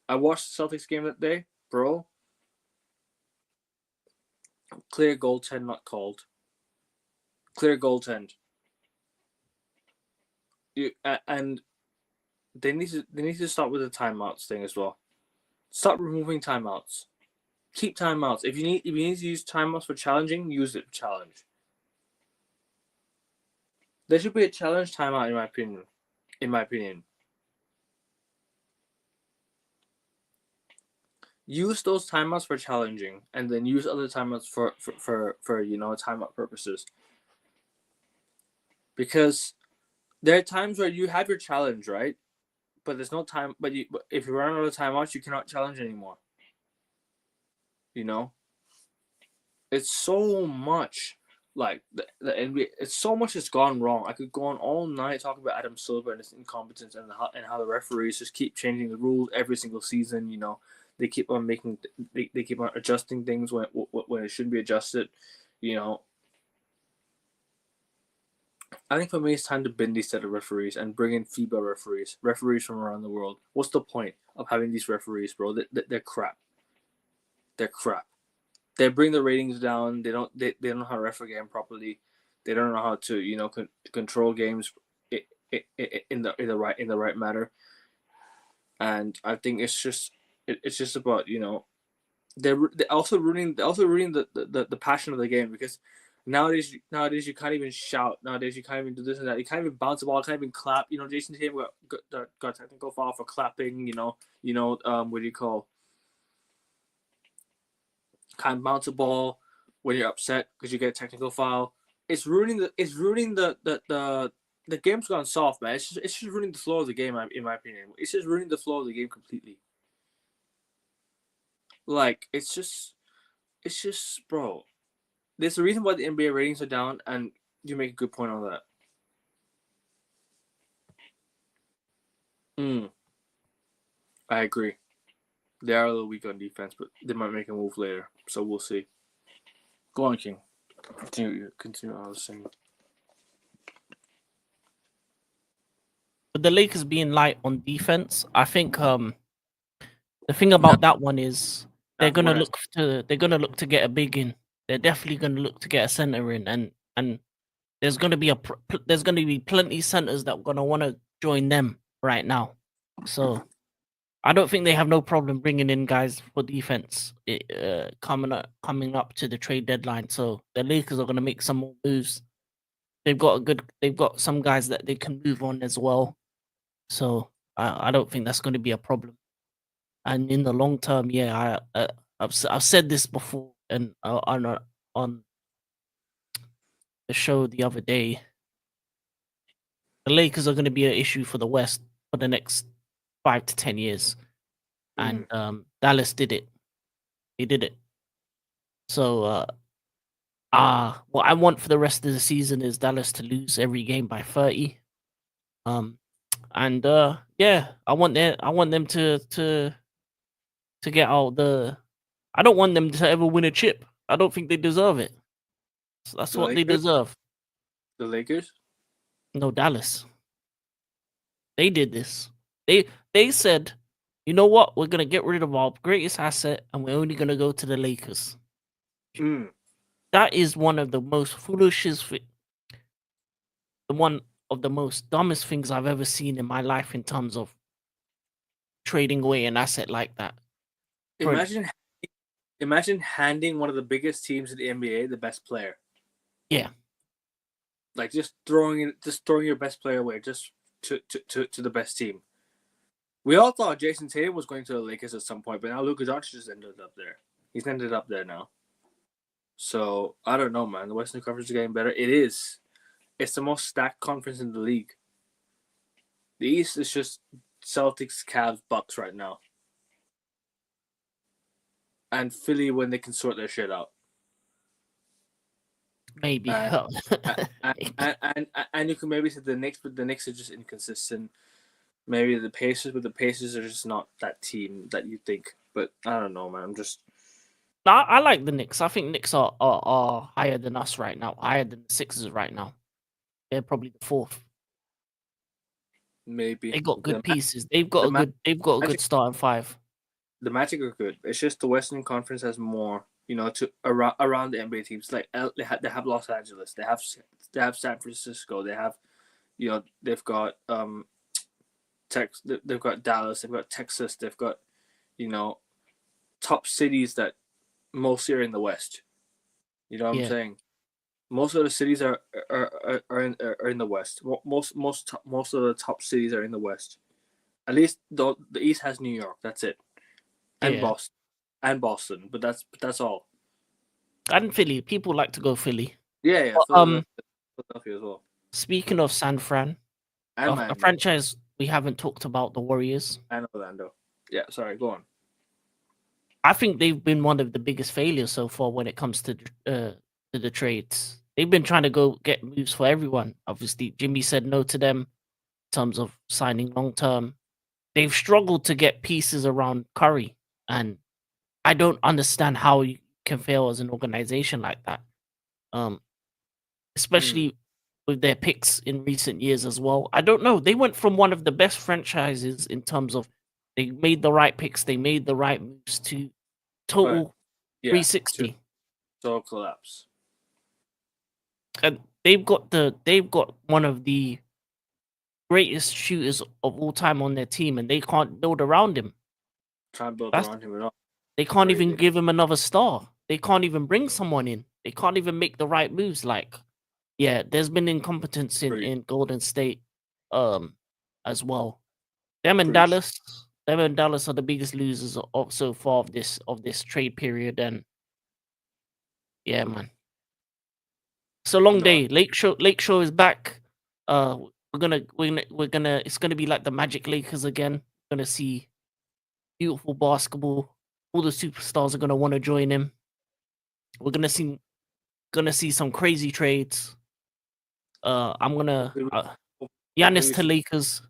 I watched the Celtics game that day, bro. Clear goaltend not called. Clear goaltend. And they need to stop with the timeouts thing as well. Stop removing timeouts. Keep timeouts. If you need to use timeouts for challenging, use it for challenge. There should be a challenge timeout in my opinion. In my opinion. Use those timeouts for challenging and then use other timeouts for timeout purposes. Because there are times where you have your challenge, right? But there's no time but if you run out of timeouts, you cannot challenge anymore. You know? It's so much like the NBA. It's so much has gone wrong. I could go on all night talking about Adam Silver and his incompetence and how the referees just keep changing the rules every single season. You know, they keep on they keep on adjusting things when it shouldn't be adjusted. You know, I think for me it's time to bin these set of referees and bring in FIBA referees from around the world. What's the point of having these referees, bro? They're crap. They're crap. They bring the ratings down. They don't know how to refer a game properly. They don't know how to control games in the right manner. And I think it's just about they're also ruining the passion of the game, because nowadays you can't even shout. Nowadays you can't even do this and that. You can't even bounce the ball. Can't even clap. You know, Jason Tatum got technical foul for clapping. What do you call? Can't bounce a ball when you're upset because you get a technical foul. It's ruining the game's gone soft, man. It's just ruining the flow of the game, in my opinion. It's just ruining the flow of the game completely. Like it's just bro. There's a reason why the NBA ratings are down, and you make a good point on that. I agree. They are a little weak on defense, but they might make a move later, so we'll see. Go on, King. Continue. I was saying. with the Lakers being light on defense, I think the thing about that one is they're gonna look to get a big in. They're definitely gonna look to get a center in, and there's gonna be plenty centers that are gonna want to join them right now. So I don't think they have no problem bringing in guys for defense coming up to the trade deadline. So the Lakers are going to make some more moves. They've got some guys that they can move on as well. So I don't think that's going to be a problem. And in the long term, yeah, I've said this before and on the show the other day. The Lakers are going to be an issue for the West for the next 5 to 10 years. And Dallas did it. He did it. So what I want for the rest of the season is Dallas to lose every game by 30. And yeah, I want them to get out the. I don't want them to ever win a chip. I don't think they deserve it. So that's what they deserve. The Lakers? No, Dallas. They did this. They said, you know what? We're gonna get rid of our greatest asset, and we're only gonna go to the Lakers. That is one of the most one of the most dumbest things I've ever seen in my life in terms of trading away an asset like that. Imagine handing one of the biggest teams in the NBA the best player. Yeah. Like just throwing your best player away just to the best team. We all thought Jason Tatum was going to the Lakers at some point, but now Luka Doncic just ended up there. He's ended up there now. So I don't know, man. The Western Conference is getting better. It is. It's the most stacked conference in the league. The East is just Celtics, Cavs, Bucks right now. And Philly when they can sort their shit out. Maybe. And you can maybe say the Knicks, but the Knicks are just inconsistent. Maybe the Pacers, but the Pacers are just not that team that you think. But I don't know, man. I like the Knicks. I think Knicks are higher than us right now. Higher than the Sixers right now. They're probably the fourth. Maybe they got good pieces. They've got a good starting five. The Magic are good. It's just the Western Conference has more, to around the NBA teams. Like they have Los Angeles. They have San Francisco. They have, they've got they've got Dallas. They've got Texas. They've got, top cities that mostly are in the West. You know what I'm saying? Most of the cities are in the West. Most of the top cities are in the West. At least the East has New York. That's it, and Boston. But that's all. And Philly. People like to go Philly. Yeah. Philadelphia as well. Speaking of San Fran, a franchise we haven't talked about, the Warriors and Orlando. Yeah, sorry. Go on. I think they've been one of the biggest failures so far when it comes to the trades. They've been trying to go get moves for everyone. Obviously, Jimmy said no to them in terms of signing long term. They've struggled to get pieces around Curry, and I don't understand how you can fail as an organization like that. Especially with their picks in recent years as well. I don't know. They went from one of the best franchises in terms of they made the right picks, they made the right moves to total 360. Total collapse. And they've got one of the greatest shooters of all time on their team, and they can't build around him. Around him at all. They can't even give him another star. They can't even bring someone in. They can't even make the right moves. There's been incompetence in Golden State, as well. Them and Dallas are the biggest losers so far of this trade period, and yeah, man. It's a long day. Lakeshore is back. We're gonna. It's gonna be like the Magic Lakers again. We're gonna see beautiful basketball. All the superstars are gonna want to join him. We're gonna see some crazy trades. I'm gonna Giannis to Lakers,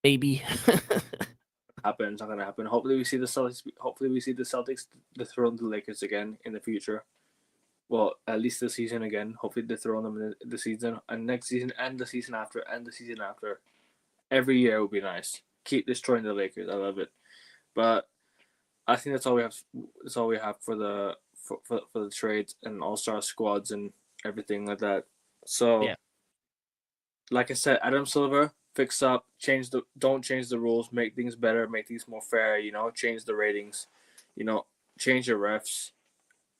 baby. It's not gonna happen. Hopefully we see the Celtics dethrone the Lakers again in the future. Well, at least this season again. Hopefully dethrone them in the season and next season and the season after and the season after. Every year would be nice. Keep destroying the Lakers. I love it. But I think that's all we have. That's all we have for the trades and all-star squads and everything like that. So, like I said, Adam Silver, fix up, don't change the rules, make things better, make things more fair. Change the ratings. Change your refs,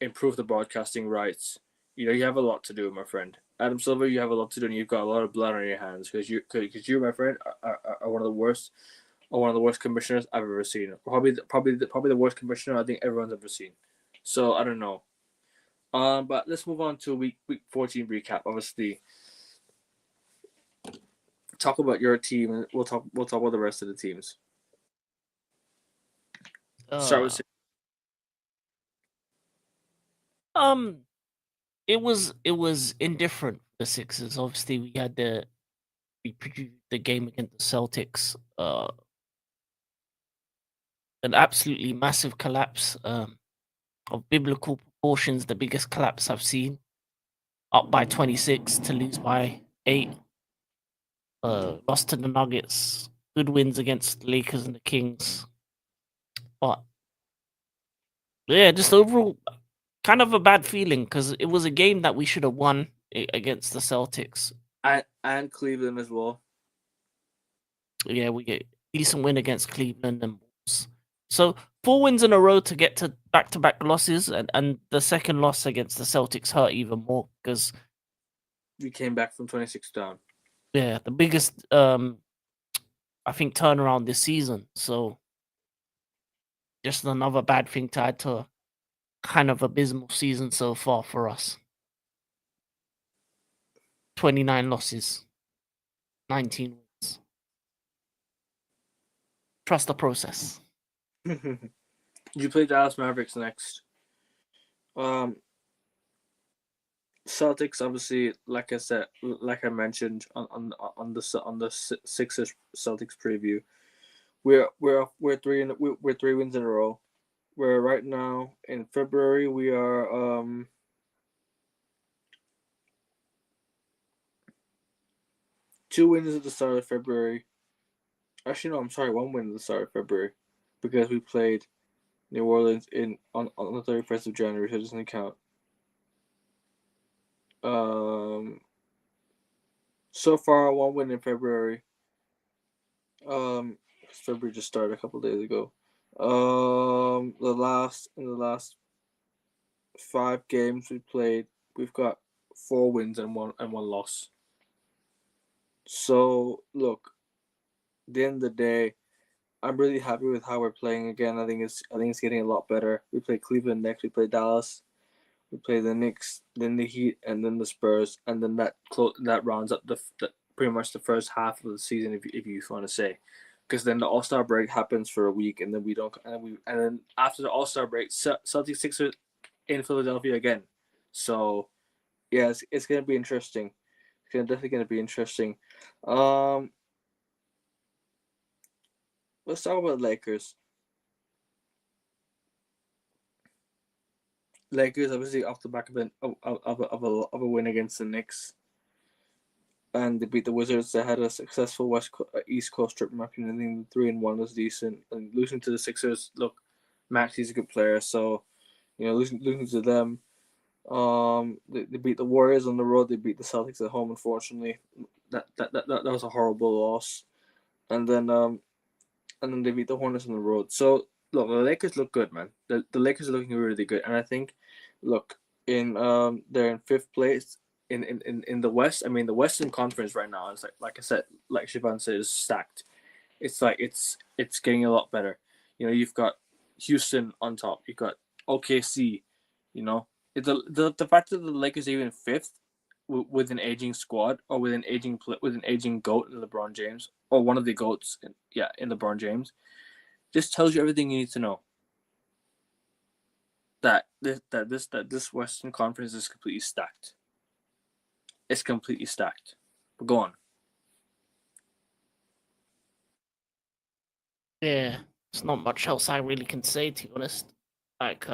improve the broadcasting rights. You have a lot to do, my friend. Adam Silver, you have a lot to do, and you've got a lot of blood on your hands because you, my friend, are one of the worst, commissioners I've ever seen. Probably the worst commissioner I think everyone's ever seen. So I don't know. But let's move on to week 14 recap. Obviously, talk about your team, and we'll talk about the rest of the teams. Start with it was indifferent for the Sixers. Obviously, we previewed the game against the Celtics. An absolutely massive collapse of biblical proportions, the biggest collapse I've seen. Up by 26 to lose by 8. Lost to the Nuggets. Good wins against the Lakers and the Kings. But yeah, just overall kind of a bad feeling because it was a game that we should have won against the Celtics. And Cleveland as well. Yeah, we get a decent win against Cleveland and Bulls. So 4 wins in a row to get to back-to-back losses, and the second loss against the Celtics hurt even more because we came back from 26 down. Yeah, the biggest I think turnaround this season. So just another bad thing to add to a kind of abysmal season so far for us. 29 losses, 19 wins. Trust the process. You play Dallas Mavericks next. Celtics, obviously, like I mentioned on the Sixers Celtics preview, we're 3 wins in a row. We're right now in February. We are 2 wins at the start of February. Actually, no, I'm sorry, 1 win at the start of February because we played New Orleans on the 31st of January, so it doesn't count. So far 1 win in February. February just started a couple days ago. In the last 5 games we played, we've got 4 wins and one loss. So look, at the end of the day, I'm really happy with how we're playing again. I think it's getting a lot better. We play Cleveland next. We play Dallas. We play the Knicks, then the Heat, and then the Spurs, and then that rounds up the pretty much the first half of the season, if you want to say, because then the All-Star break happens for a week, and then we don't, and then after the All-Star break, Celtics Sixers in Philadelphia again. So yeah, it's gonna be interesting. It's definitely gonna be interesting. Let's talk about Lakers. Lakers obviously off the back of a win against the Knicks, and they beat the Wizards. They had a successful East Coast trip marking. I think 3-1 was decent. And losing to the Sixers, look, Maxi's a good player, so losing to them. They beat the Warriors on the road. They beat the Celtics at home. Unfortunately, that was a horrible loss. And then they beat the Hornets on the road. So look, the Lakers look good, man. The Lakers are looking really good, and I think, look, they're in 5th place in the West. I mean, the Western Conference right now is like I said, like Siobhan said, is stacked. It's like it's getting a lot better. You've got Houston on top. You've got OKC. The fact that the Lakers are even 5th with an aging squad, or with an aging GOAT in LeBron James, or one of the GOATs in LeBron James, just tells you everything you need to know. That this Western Conference is completely stacked. It's completely stacked. But go on. Yeah, there's not much else I really can say, to be honest. Like,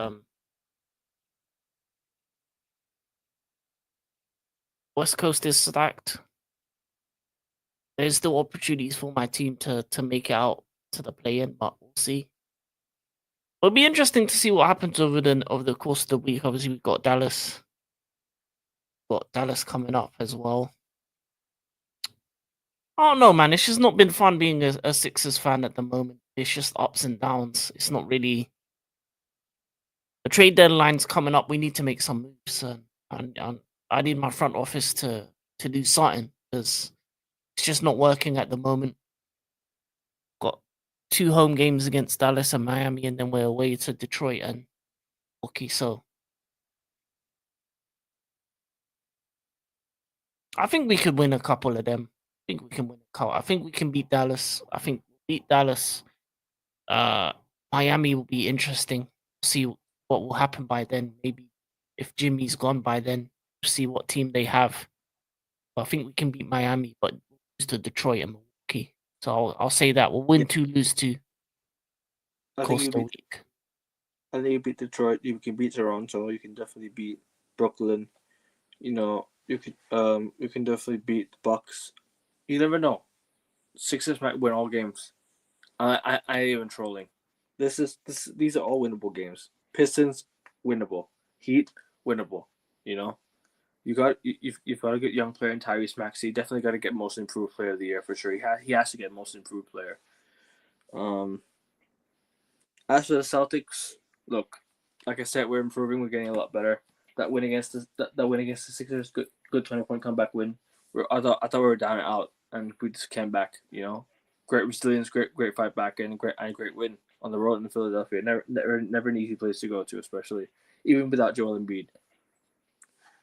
West Coast is stacked. There's still opportunities for my team to make it out to the play-in, but we'll see. It'll be interesting to see what happens over the course of the week. Obviously, we've got Dallas. Coming up as well. Oh no, man! It's just not been fun being a Sixers fan at the moment. It's just ups and downs. It's not really. The trade deadline's coming up. We need to make some moves, and I need my front office to do something because it's just not working at the moment. Got 2 home games against Dallas and Miami, and then we're away to Detroit and Milwaukee. So I think we could win a couple of them. I think we can win a couple. I think we can beat Dallas. I think beat Dallas. Uh, Miami will be interesting. See what will happen by then. Maybe if Jimmy's gone by then, see what team they have. But I think we can beat Miami, but lose to Detroit and Milwaukee. So I'll say that we'll win Yeah. 2, lose 2. I think Course you the beat. week. I think you beat Detroit. You can beat Toronto. You can definitely beat Brooklyn. You know, you can definitely beat the Bucks. You never know. Sixers might win all games. I ain't even trolling. These are all winnable games. Pistons winnable. Heat winnable. You know, you've got a good young player in Tyrese Maxey. Definitely got to get most improved player of the year for sure. He has to get most improved player. As for the Celtics, look, like I said, we're improving. We're getting a lot better. That win against the Sixers, good 20-point comeback win. I thought we were down and out, and we just came back. You know, great resilience, great fight back, and great win on the road in Philadelphia. Never an easy place to go to, especially even without Joel Embiid.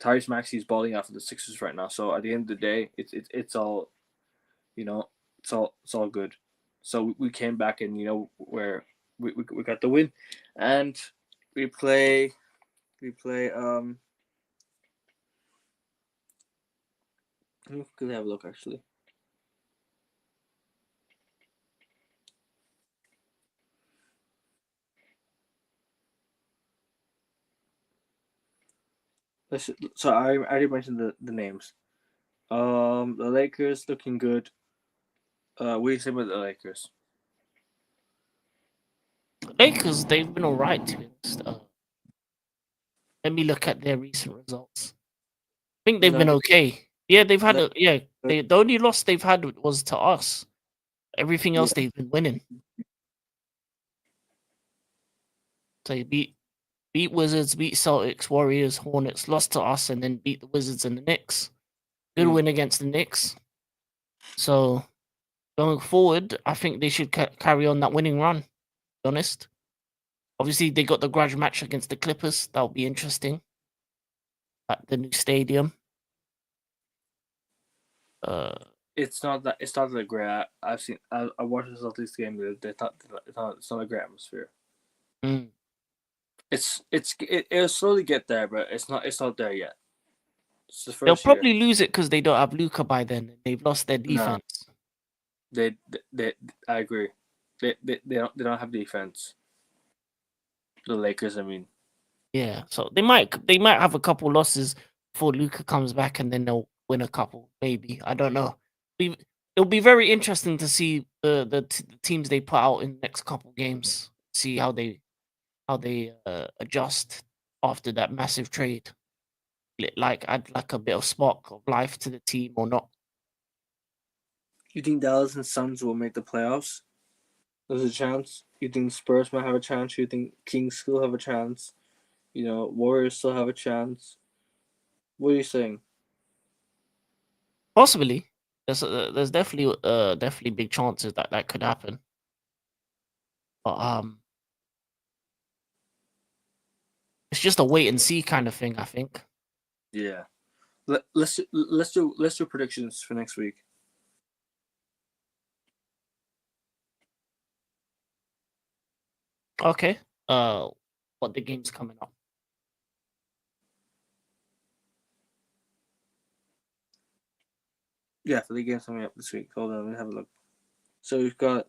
Tyrese Maxey is balling out for the Sixers right now. So at the end of the day, it's all, you know, it's all good. So we came back, and you know where we got the win, and we play. Could have a look actually. So I already mentioned the names. The Lakers looking good. What do you say about the Lakers? Lakers, they've been alright to be honest. Let me look at their recent results. I think they've been okay. Yeah, they've had the only loss they've had was to us. Everything else they've been winning. So you beat Wizards, beat Celtics, Warriors, Hornets, lost to us, and then beat the Wizards and the Knicks. Good win against the Knicks. So going forward, I think they should carry on that winning run. To be honest, obviously they got the grudge match against the Clippers. That'll be interesting at the new stadium. It's not that great. I've seen. I watched the Celtics game. It's not a great atmosphere. Mm. It'll slowly get there, but it's not there yet. It's the They'll first probably year. lose it because they don't have Luca by then. They've lost their defense. No, they I agree. They don't have defense. The Lakers, I mean. Yeah, so they might have a couple losses before Luca comes back, and then they'll win a couple. Maybe, I don't know. It'll be very interesting to see the teams they put out in the next couple games. See how they adjust after that massive trade. Like add like a bit of spark of life to the team or not. You think Dallas and Suns will make the playoffs? There's a chance. You think Spurs might have a chance? You think Kings still have a chance? You know, Warriors still have a chance. What are you saying? Possibly, there's definitely big chances that that could happen. But it's just a wait and see kind of thing, I think. Yeah. Let's do predictions for next week. Okay. What the game's coming up? Yeah, for the games coming up this week. Hold on, let me have a look. So we've got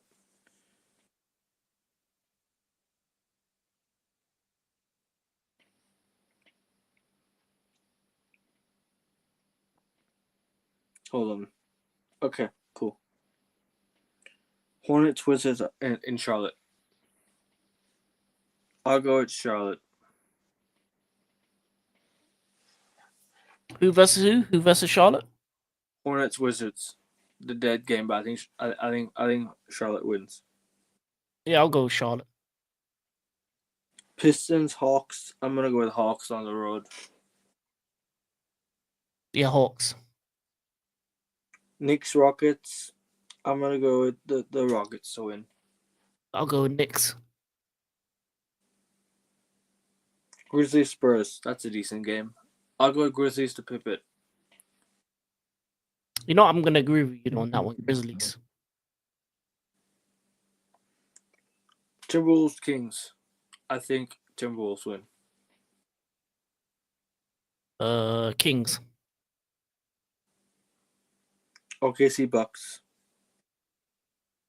hold on. Okay, cool. Hornets Wizards in Charlotte. I'll go with Charlotte. Who versus who? Who versus Charlotte? Hornets Wizards. the dead game, but I think Charlotte wins. Yeah, I'll go with Charlotte. Pistons, Hawks. I'm gonna go with Hawks on the road. Yeah, Hawks. Knicks, Rockets. I'm gonna go with the Rockets to win. I'll go with Knicks. Grizzlies, Spurs. That's a decent game. I'll go with Grizzlies to pip it. You know, I'm gonna agree with you on that one. Grizzlies. Timberwolves, Kings. I think Timberwolves win. Kings. OKC, Bucks.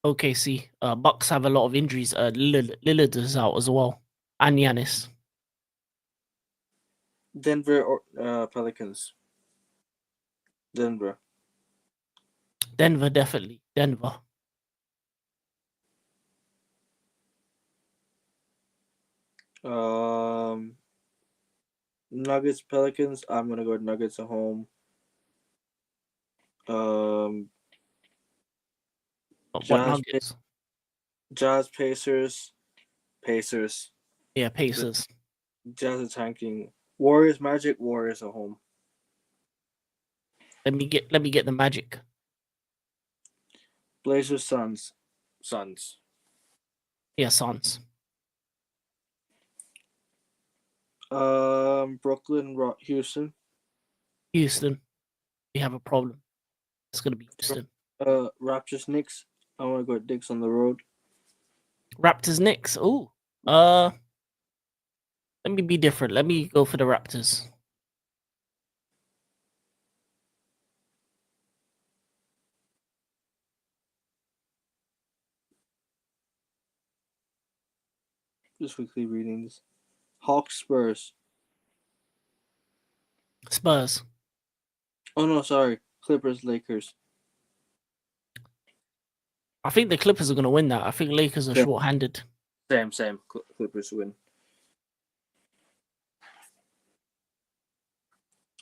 OKC. Bucks have a lot of injuries. Lillard is out as well, and Giannis. Denver or Pelicans. Denver. Denver, definitely. Denver. Nuggets, Pelicans. I'm gonna go with Nuggets at home. What Jazz, Nuggets? Jazz, Pacers. Pacers. Yeah, Pacers. Jazz are tanking. Warriors, Magic. Warriors at home. Let me get the Magic. Blazers, Suns. Suns. Yeah, Suns. Brooklyn, Houston. Houston. We have a problem. It's gonna be Houston. Raptors, Knicks. I want to go with Knicks on the road. Raptors, Knicks. Ooh. Let me be different. Let me go for the Raptors. Just quickly reading this. Hawks, Spurs. Spurs. Oh no, sorry. Clippers, Lakers. I think the Clippers are gonna win that. I think Lakers are Yeah. short-handed. Same. Clippers win.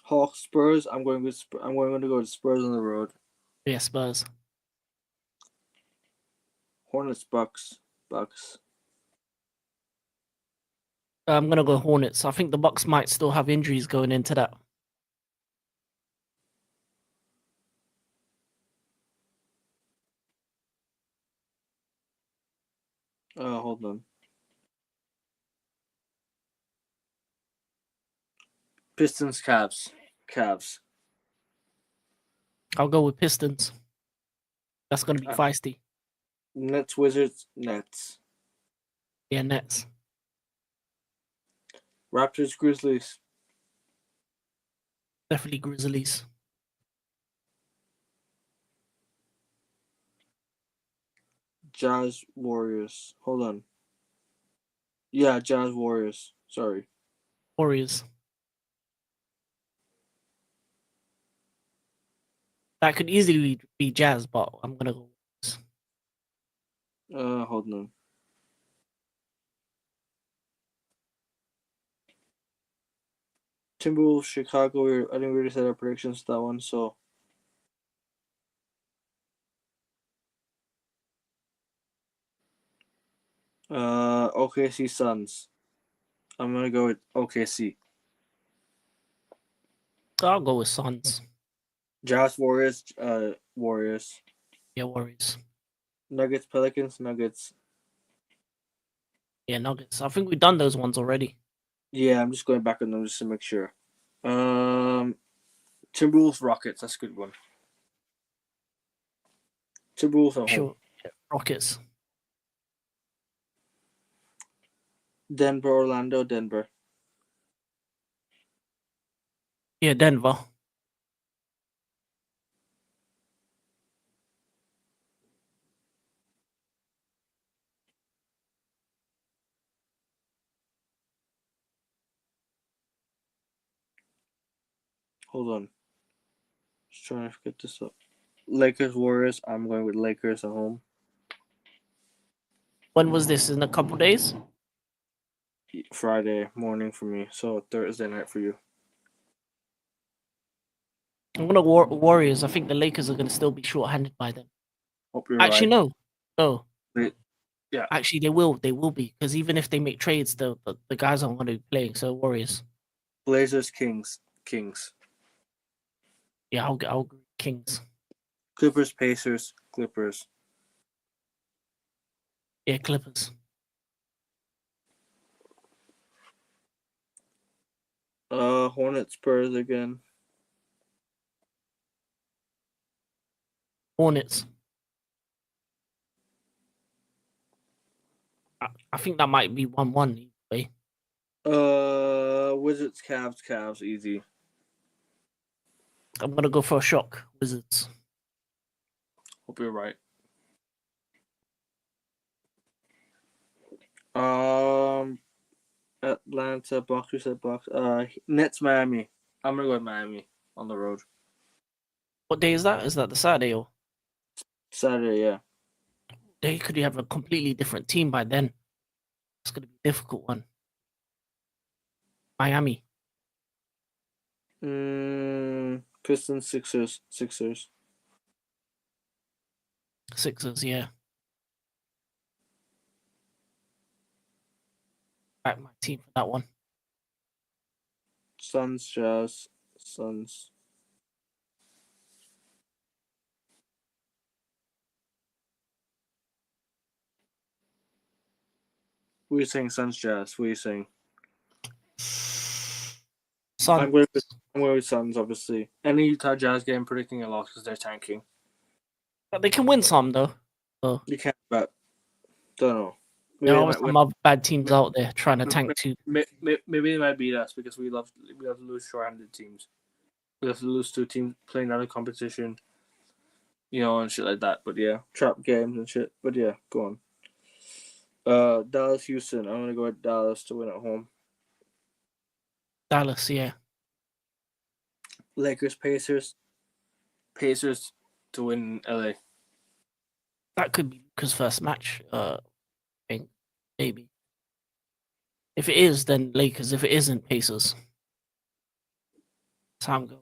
Hawks, Spurs. I'm going to go with Spurs on the road. Yeah, Spurs. Hornets, Bucks. I'm gonna go Hornets. I think the Bucks might still have injuries going into that. Hold on. Pistons, Cavs. I'll go with Pistons. That's gonna be feisty. Nets, Wizards, Nets. Yeah, Nets. Raptors, Grizzlies. Definitely Grizzlies. Jazz, Warriors. Hold on. Yeah, Jazz, Warriors. Sorry. Warriors. That could easily be Jazz, but I'm gonna go. Hold on. Timberwolves, Chicago. I think we already said our predictions for that one, so. OKC, Suns. I'm gonna go with OKC. I'll go with Suns. Jazz, Warriors. Warriors. Yeah, Warriors. Nuggets, Pelicans, Nuggets. Yeah, Nuggets. I think we've done those ones already. Yeah, I'm just going back on them just to make sure. Timberwolves, Rockets. That's a good one. Timberwolves at home. Sure. Yeah, Rockets. Denver, Orlando, Denver. Yeah, Denver. Hold on. Just trying to get this up. Lakers, Warriors. I'm going with Lakers at home. When was this? In a couple days? Friday morning for me, so Thursday night for you. I'm gonna Warriors. I think the Lakers are gonna still be short-handed by then. Hope you're Actually, right. no. Yeah. Actually, they will be because even if they make trades, the guys aren't going to be playing. So Warriors. Blazers, Kings. Yeah, I'll agree. Kings. Clippers, Pacers, Clippers. Yeah, Clippers. Hornets, Spurs again. Hornets. I think that might be 1-1 either way. Wizards, Cavs, easy. I'm gonna go for a shock. Wizards. Hope you're right. Atlanta, Bucks. We said Bucks. Nets, Miami. I'm gonna go with Miami on the road. What day is that? Is that the Saturday or Saturday? Yeah. they could have a completely different team by then? It's gonna be a difficult one. Miami. Pistons, Sixers. Sixers. Yeah. Back my team for that one. Suns, Jazz, Suns. What are you saying, Suns, Jazz? What are you saying? Suns. I'm going with Suns, obviously. Any Utah Jazz game predicting a loss because they're tanking. But they can win some though. So You can't bet. Don't know. there are some other bad teams out there trying to tank too. Maybe they might beat us because we love to lose short-handed teams. We have to lose to teams playing out of competition, and shit like that. But yeah, trap games and shit. But yeah, go on. Dallas, Houston. I'm gonna go with Dallas to win at home. Dallas, yeah. Lakers, Pacers to win LA. That could be Luka's first match. I think maybe. If it is, then Lakers. If it isn't, Pacers. Time go.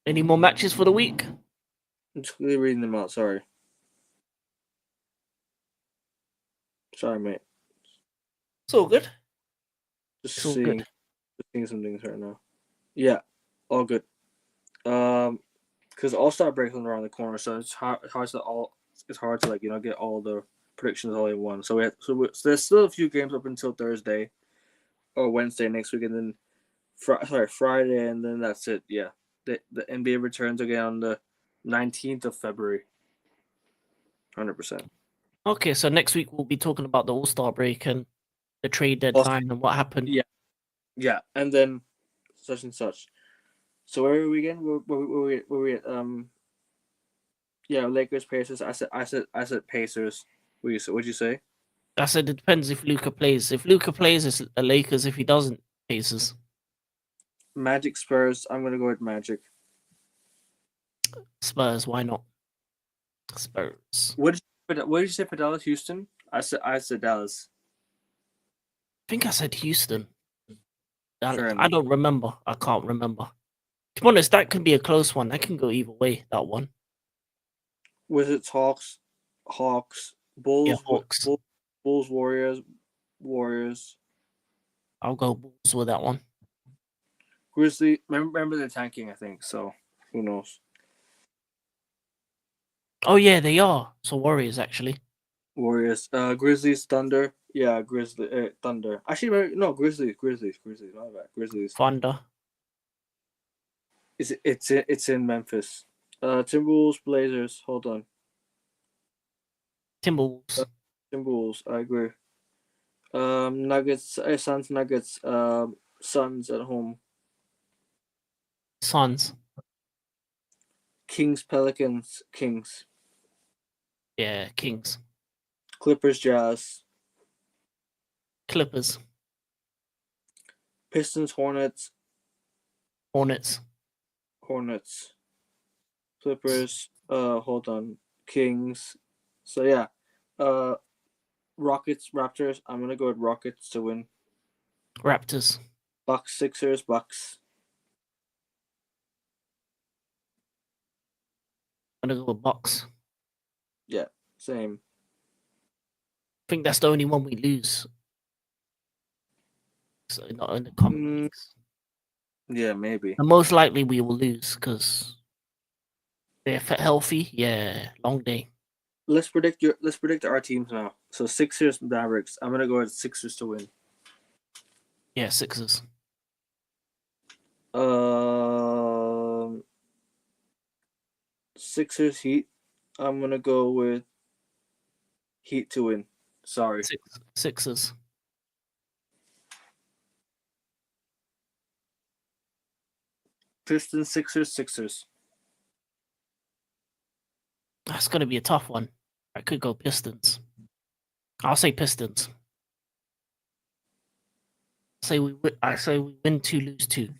Any more matches for the week? I'm just reading them out. Sorry, mate. It's all good. Just It's all seeing, good. seeing some things right now. Yeah, all good. Because All-Star break is around the corner, so it's hard to get all the predictions all in one. So there's still a few games up until Thursday or Wednesday next week, and then Friday, and then that's it. Yeah, the NBA returns again on the 19th of February. 100%. Okay, so next week we'll be talking about the All-Star break and the trade deadline and what happened. Yeah, and then such and such. So where are we again? Were we at Lakers, Pacers. I said Pacers. What'd you say? I said it depends if Luka plays. If Luka plays, it's the Lakers. If he doesn't, Pacers. Magic, Spurs. I'm gonna go with Magic. Spurs. Why not? Spurs. What did you say for Dallas, Houston? I said Dallas. I think I said Houston. Fair I enough. don't remember. I can't remember. To be honest, that could be a close one. That can go either way. That one. Wizards, Hawks, Bulls, Yeah, Hawks. Bulls, Warriors. I'll go Bulls with that one. Grizzly. Remember they're tanking, I think. So who knows? Oh yeah, they are. So Warriors actually. Warriors. Grizzlies, Thunder. Yeah, Thunder. Actually, no, Grizzlies. My bad. Grizzlies. Thunder. It's in Memphis. Timberwolves, Blazers. Hold on. Timberwolves. Timberwolves. I agree. Nuggets. Suns. Nuggets. Suns at home. Suns. Kings, Pelicans. Kings. Yeah, Kings. Clippers, Jazz. Clippers. Pistons, Hornets. Hornets. Clippers. Hold on. Kings. So yeah. Rockets, Raptors. I'm gonna go with Rockets to win. Raptors. Bucks, Sixers, Bucks. I'm gonna go with Bucks. Yeah, same. I think that's the only one we lose. So not in the coming Mm, weeks. yeah, maybe. And most likely we will lose because they're healthy. Yeah, long day. Let's predict our teams now. So Sixers, Mavericks. I'm gonna go with Sixers to win. Yeah, Sixers. Sixers, Heat. I'm gonna go with Heat to win. Sorry. Sixers. Pistons, Sixers, Sixers. That's gonna be a tough one. I could go Pistons. I'll say Pistons. I say we win 2, lose 2.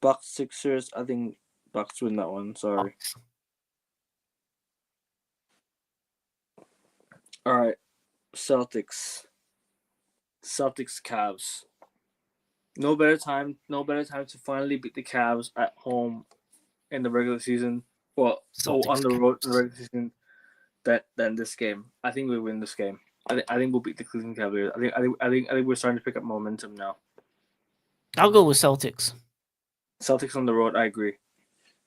Bucks, Sixers. I think Bucks win that one. Sorry. Bucks. All right. Celtics, Cavs. No better time to finally beat the Cavs at home in the regular season. Well, on the road in the regular season than this game. I think we win this game. I think we'll beat the Cleveland Cavaliers. I think we're starting to pick up momentum now. I'll go with Celtics. Celtics on the road. I agree.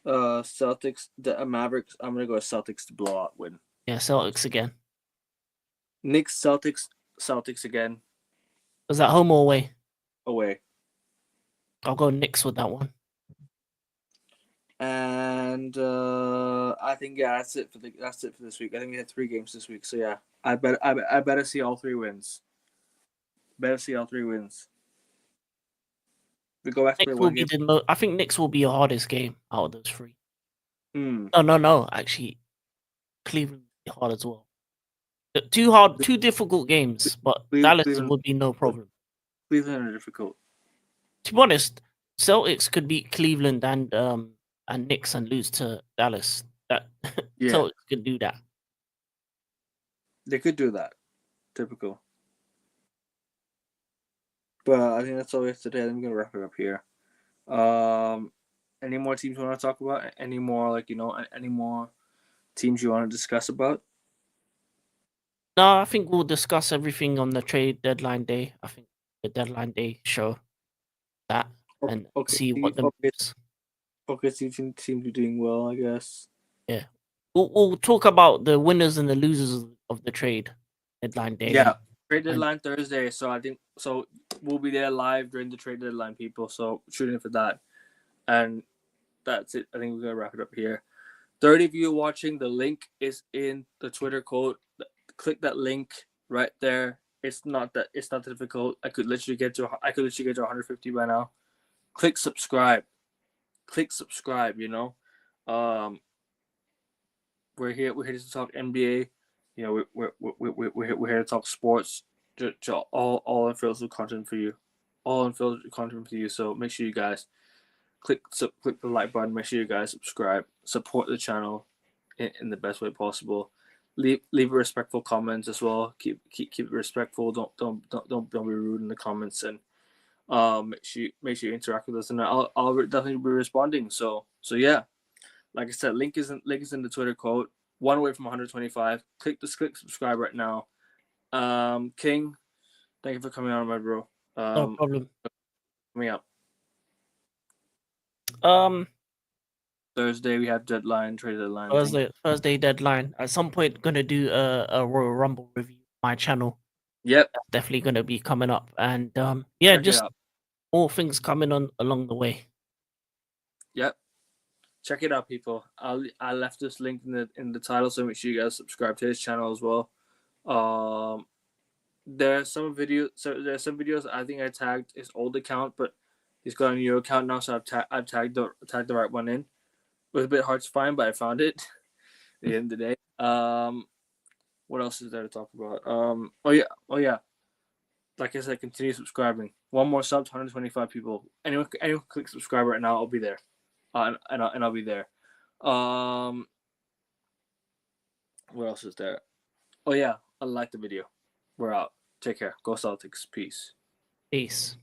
Celtics, the Mavericks. I'm gonna go with Celtics to blow out win. Yeah, Celtics again. Knicks, Celtics again. Was that home or away? Away. I'll go Knicks with that one. And I think that's it for this week. I think we had 3 games this week, so yeah, I better see all 3 wins. Better see all 3 wins. We go back to play one game. I think Knicks will be your hardest game out of those 3. Mm. No. Actually, Cleveland will be hard as well. 2 difficult games, but Dallas would be no problem. Cleveland are difficult. To be honest, Celtics could beat Cleveland and Knicks and lose to Dallas. Celtics could do that. They could do that. Typical. But I think that's all we have today. I'm gonna wrap it up here. Any more teams you want to talk about? Any more any more teams you want to discuss about? No, I think we'll discuss everything on the trade deadline day. I think the deadline day show that and see what the moves. Okay, seems to be doing well, I guess. Yeah, we'll talk about the winners and the losers of the trade deadline day. Yeah, trade deadline Thursday. So I think we'll be there live during the trade deadline, people. So tune in for that. And that's it. I think we're gonna wrap it up here. 30 of you watching, the link is in the Twitter code. Click that link right there. It's not difficult. I could literally get to 150 by now. Click subscribe. You know. We're here to talk NBA. You know, we're here to talk sports. All unfiltered content for you. All unfiltered content for you. So make sure you guys click the like button. Make sure you guys subscribe. Support the channel in the best way possible. Leave respectful comments as well. Keep it respectful. Don't be rude in the comments, and make sure you interact with us, and I'll definitely be responding. So yeah, like I said, link is in the Twitter code. One away from 125. Click subscribe right now. King, thank you for coming on, my bro. No problem. Coming up. Thursday we have trade deadline. Thursday deadline. At some point, gonna do a Royal Rumble review on my channel. Yep, that's definitely gonna be coming up, and just more things coming on along the way. Yep, check it out, people. I left this link in the title, so make sure you guys subscribe to his channel as well. There's some videos I think I tagged his old account, but he's got a new account now, so I've tagged the right one in. It was a bit hard to find, but I found it at the end of the day. What else is there to talk about? Oh yeah. Like I said, continue subscribing. One more sub to 125 people. Anyone click subscribe right now, I'll be there. And I'll be there. What else is there? Oh yeah, I like the video. We're out. Take care. Go Celtics. Peace. Peace.